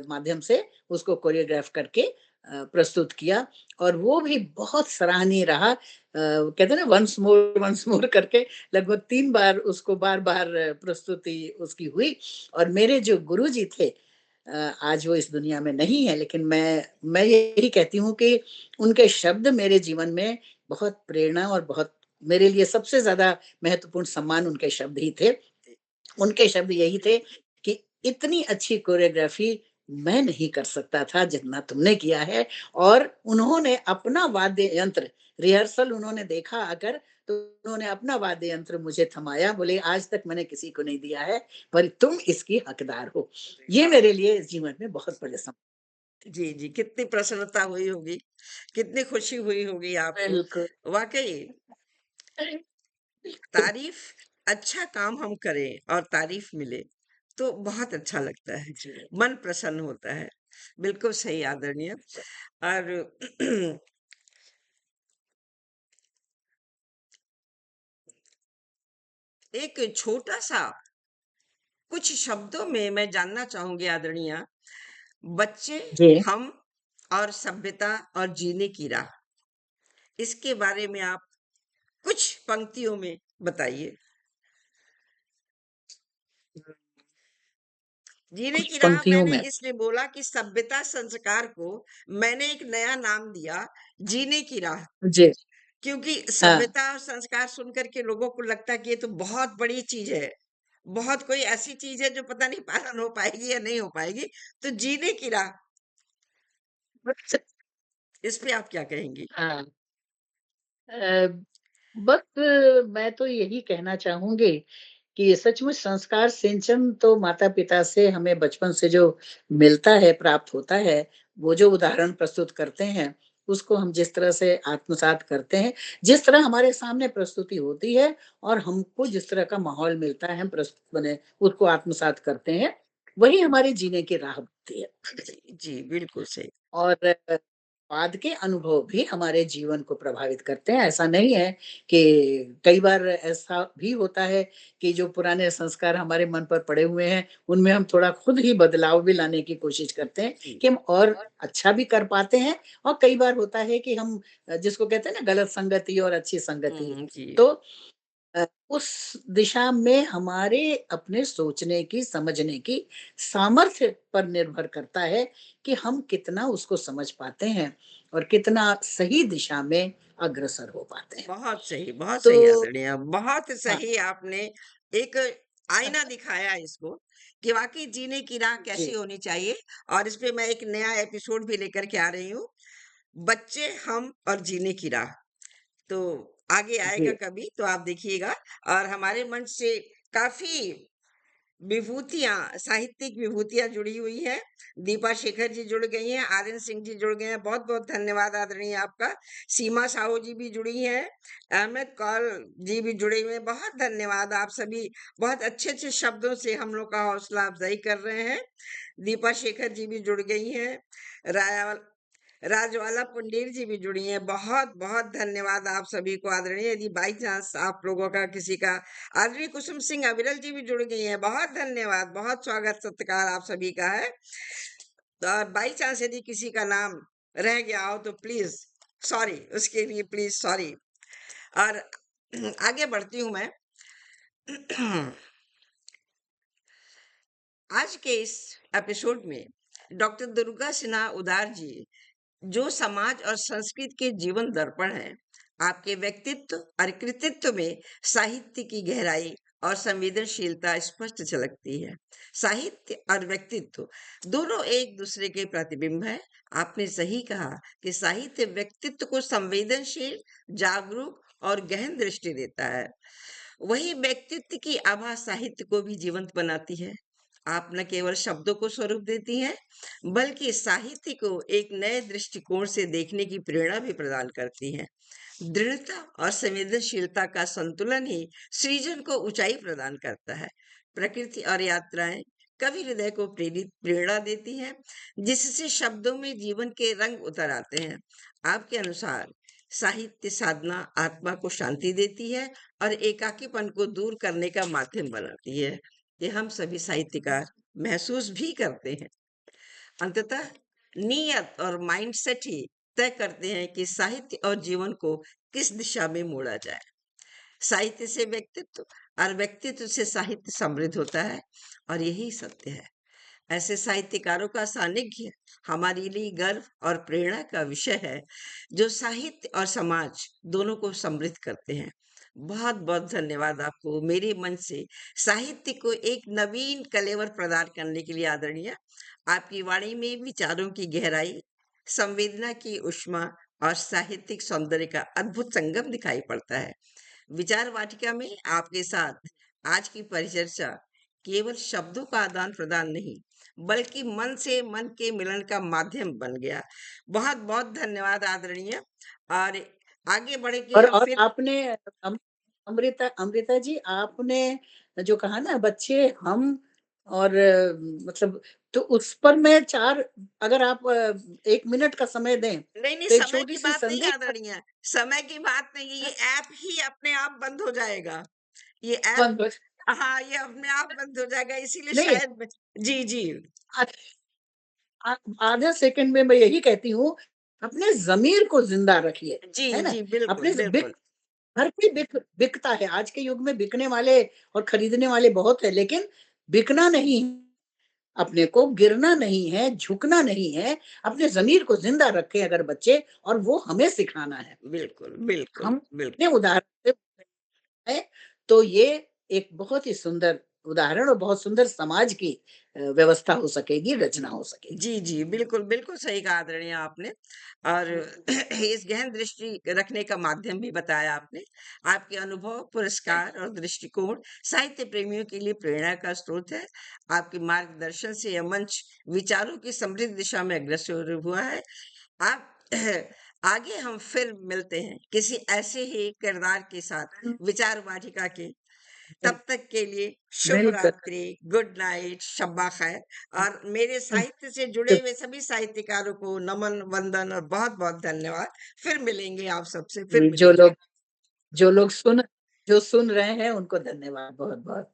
Speaker 2: माध्यम से उसको कोरियोग्राफ करके प्रस्तुत किया, और वो भी बहुत सराहनीय रहा। कहते हैं ना, वंस मोर करके लगभग 3 बार उसको बार-बार प्रस्तुति उसकी हुई। और मेरे जो गुरुजी थे, आज वो इस दुनिया में नहीं है, लेकिन मैं यही कहती हूँ कि उनके शब्द मेरे जीवन में बहुत प्रेरणा, और बहुत मेरे लिए सबसे ज़्यादा महत्वपूर्ण सम्मान उनके शब्द ही थे। उनके शब्द यही थे कि इतनी अच्छी कोरियोग्राफी मैं नहीं कर सकता था जितना तुमने किया है। और उन्होंने अपना वाद्य यंत्र, रिहर्सल उन्होंने देखा आकर, तो उन्होंने अपना वाद्य यंत्र मुझे थमाया, बोले आज तक मैंने किसी को नहीं दिया है, पर तुम इसकी हकदार हो।
Speaker 1: अरे
Speaker 2: ये
Speaker 1: वाह!
Speaker 2: मेरे लिए इस जीवन में बहुत बड़े सम
Speaker 1: जी, जी, कितनी प्रसन्नता हुई होगी, कितनी खुशी हुई होगी आपको।
Speaker 2: बिल्कुल।
Speaker 1: वाक़ई तारीफ़ अच्छा काम हम करें और तारीफ़ मिले, तो बहुत अच्छा लगता है,
Speaker 2: जी।
Speaker 1: मन प्रसन्न होता है। बिल्कुल सही आदरणीय और एक छोटा-सा कुछ शब्दों में मैं जानना चाहूँगी आदरणीय, बच्चे,
Speaker 2: जी।
Speaker 1: हम और सभ्यता और जीने की राह, इसके बारे में आप कुछ पंक्तियों में बताइए। जीने
Speaker 2: कुछ
Speaker 1: की राह
Speaker 2: पंक्तियों
Speaker 1: मैंने
Speaker 2: में।
Speaker 1: इसलिए बोला कि सभ्यता संस्कार को मैंने एक नया नाम दिया, जीने की राह।
Speaker 2: जी,
Speaker 1: क्योंकि
Speaker 2: हाँ।
Speaker 1: सभ्यता और संस्कार सुन कर के लोगों को लगता है कि ये तो बहुत बड़ी चीज है, बहुत कोई ऐसी चीज है जो पता नहीं पालन हो पाएगी या नहीं हो पाएगी। तो जीने की राह,
Speaker 2: बस
Speaker 1: इस पे आप क्या कहेंगी?
Speaker 2: हाँ, अ, बस मैं तो यही कहना चाहूँगी कि सचमुच संस्कार सिंचन तो माता-पिता से हमें बचपन से जो मिलता है, प्राप्त होता है, वो जो उदाहरण प्रस्तुत करते हैं, उसको हम जिस तरह से आत्मसात करते हैं, जिस तरह हमारे सामने प्रस्तुति होती है और हमको जिस तरह का माहौल मिलता है, हम माने उसको आत्मसात करते हैं, वही हमारे जीने की राह होती है।
Speaker 1: जी, जी, बिल्कुल सही।
Speaker 2: और बाद के अनुभव भी हमारे जीवन को प्रभावित करते हैं। ऐसा नहीं है कि कई बार ऐसा भी होता है कि जो पुराने संस्कार हमारे मन पर पड़े हुए हैं, उनमें हम थोड़ा खुद ही बदलाव भी लाने की कोशिश करते हैं
Speaker 1: जी।
Speaker 2: कि हम और अच्छा भी कर पाते हैं और कई बार होता है कि हम जिसको कहते हैं ना गलत संगति और अच्छी संगति,
Speaker 1: जी।
Speaker 2: तो उस दिशा में हमारे अपने सोचने की, समझने की सामर्थ्य पर निर्भर करता है कि हम कितना उसको समझ पाते हैं और कितना सही दिशा में अग्रसर हो पाते हैं।
Speaker 1: बहुत
Speaker 2: तो
Speaker 1: सही आदरणीय, बहुत
Speaker 2: हाँ,
Speaker 1: सही आपने एक आईना दिखाया इसको कि वाक़ई जीने की राह कैसी
Speaker 2: जी,
Speaker 1: होनी चाहिए। और इसपे मैं एक नया एपिसोड भी लेकर के आ रही हूँ, बच्चे, हम और जीने की राह। तो आगे आएगा
Speaker 2: जी,
Speaker 1: कभी तो आप देखिएगा। और हमारे मंच से काफ़ी विभूतियाँ, साहित्यिक विभूतियाँ जुड़ी हुई हैं। दीपा शेखर जी जुड़ गई हैं, आर्यन सिंह जी जुड़ गए हैं, बहुत-बहुत धन्यवाद आदरणीय आपका। सीमा साहू जी भी जुड़ी हैं, अहमद कौल जी भी जुड़े हुए हैं, बहुत धन्यवाद। आप सभी बहुत अच्छे-अच्छे शब्दों से हम लोग का हौसला अफ़ज़ाई कर रहे हैं। दीपा शेखर जी भी जुड़ गई हैं, राया राजवाला पुंडेर जी भी जुड़ी हैं। बहुत-बहुत धन्यवाद आप सभी को आदरणीय। यदि बाई चांस आप लोगों का किसी का, आदरणीय कुसुम सिंह अविरल जी भी जुड़ गई हैं। बहुत धन्यवाद, बहुत स्वागत सत्कार आप सभी का है। और बाई चांस यदि किसी का नाम रह गया हो तो प्लीज़ सॉरी, उसके लिए प्लीज़ सॉरी। और आगे बढ़ती हूँ मैं। आज के इस एपिसोड में डॉक्टर दुर्गा सिन्हा उदार जी, जो समाज और संस्कृति के जीवन दर्पण है, आपके व्यक्तित्व और कृतित्व में साहित्य की गहराई और संवेदनशीलता स्पष्ट झलकती है। साहित्य और व्यक्तित्व दोनों एक दूसरे के प्रतिबिंब है। आपने सही कहा कि साहित्य व्यक्तित्व को संवेदनशील, जागरूक और गहन दृष्टि देता है। वही व्यक्तित्व की आभा साहित्य को भी जीवंत बनाती है। आप न केवल शब्दों को स्वरूप देती हैं, बल्कि साहित्य को एक नए दृष्टिकोण से देखने की प्रेरणा भी प्रदान करती हैं। दृढ़ता और संवेदनशीलता का संतुलन ही सृजन को ऊंचाई प्रदान करता है। प्रकृति और यात्राएं कवि हृदय को प्रेरित प्रेरणा देती हैं, जिससे शब्दों में जीवन के रंग उतर आते हैं। आपके अनुसार साहित्य साधना आत्मा को शांति देती है और एकाकीपन को दूर करने का माध्यम बनाती है। ये हम सभी साहित्यकार महसूस भी करते हैं। अंततः नियत और माइंडसेट ही तय करते हैं कि साहित्य और जीवन को किस दिशा में मोड़ा जाए। साहित्य से व्यक्तित्व और व्यक्तित्व से साहित्य समृद्ध होता है, और यही सत्य है। ऐसे साहित्यकारों का सानिध्य हमारे लिए गर्व और प्रेरणा का विषय है, जो साहित्य और समाज दोनों को समृद्ध करते हैं। बहुत बहुत धन्यवाद आपको मेरे मन से साहित्य को एक नवीन कलेवर प्रदान करने के लिए आदरणीय। आपकी वाणी में विचारों की गहराई, संवेदना की उष्मा और साहित्यिक सौंदर्य का अद्भुत संगम दिखाई पड़ता है। विचार वाटिका में आपके साथ आज की परिचर्चा केवल शब्दों का आदान प्रदान नहीं, बल्कि मन से मन के मिलन का माध्यम बन गया। बहुत बहुत धन्यवाद आदरणीय। और आगे बढ़ के हम
Speaker 2: और
Speaker 1: फिर।
Speaker 2: आपने अम अमृता अमृता जी आपने जो कहा ना बच्चे हम और मतलब तो उस पर मैं 4 अगर आप 1 मिनट का समय दें,
Speaker 1: नहीं नहीं,
Speaker 2: तो एक
Speaker 1: समय की
Speaker 2: छोटी-सी
Speaker 1: बात नहीं
Speaker 2: संदेश
Speaker 1: आदरणीय, समय की बात नहीं है, ये ऐप ही अपने आप बंद हो जाएगा। ये ऐप,
Speaker 2: बंद हो
Speaker 1: हाँ, ये अपने आप बंद हो जाएगा, इसीलिए
Speaker 2: नहीं,
Speaker 1: शायद जी जी।
Speaker 2: आ आ आधे सेकंड में मैं यही कहती हूँ, अपने ज़मीर को ज़िंदा रखिए,
Speaker 1: जी
Speaker 2: है ना?
Speaker 1: जी, बिल्कुल
Speaker 2: अपने ज बिक
Speaker 1: बिल्कुल।
Speaker 2: हर कोई बिकता है। आज के युग में बिकने वाले और खरीदने वाले बहुत हैं, लेकिन बिकना नहीं है, अपने को गिरना नहीं है, झुकना नहीं है, अपने ज़मीर को ज़िंदा रखें अगर बच्चे, और वो हमें सिखाना है।
Speaker 1: बिल्कुल, बिल्कुल,
Speaker 2: हम
Speaker 1: बिल्कुल।
Speaker 2: अपने उदाहरण से है, तो ये एक बहुत ही सुंदर उदाहरण और बहुत सुंदर समाज की व्यवस्था हो सकेगी, रचना हो सकेगी।
Speaker 1: जी, जी। बिल्कुल, बिल्कुल सही कहा आदरणीय आपने और
Speaker 2: हुँ,
Speaker 1: इस गहन दृष्टि रखने का माध्यम भी बताया आपने। आपके अनुभव,
Speaker 2: है।
Speaker 1: पुरस्कार और दृष्टिकोण साहित्य प्रेमियों के लिए प्रेरणा का स्रोत है। आपके मार्गदर्शन से यह मंच विचारों की समृद्ध दिशा में अग्रसर हुआ है। आप आगे हम फिर मिलते हैं किसी ऐसे ही किरदार के साथ
Speaker 2: हुँ,
Speaker 1: विचार वाटिका के।
Speaker 2: बिल
Speaker 1: तब तक के लिए शुभ
Speaker 2: बिल्कुल।
Speaker 1: रात्रि, गुड नाइट, शब्बा खैर और मेरे
Speaker 2: हुँ,
Speaker 1: साहित्य से जुड़े हुए सभी साहित्यकारों को नमन, वंदन और बहुत-बहुत धन्यवाद। फिर मिलेंगे आप सबसे, फिर
Speaker 2: जो
Speaker 1: मिलेंगे।
Speaker 2: लोग जो लोग सुन जो सुन रहे हैं उनको धन्यवाद बहुत-बहुत।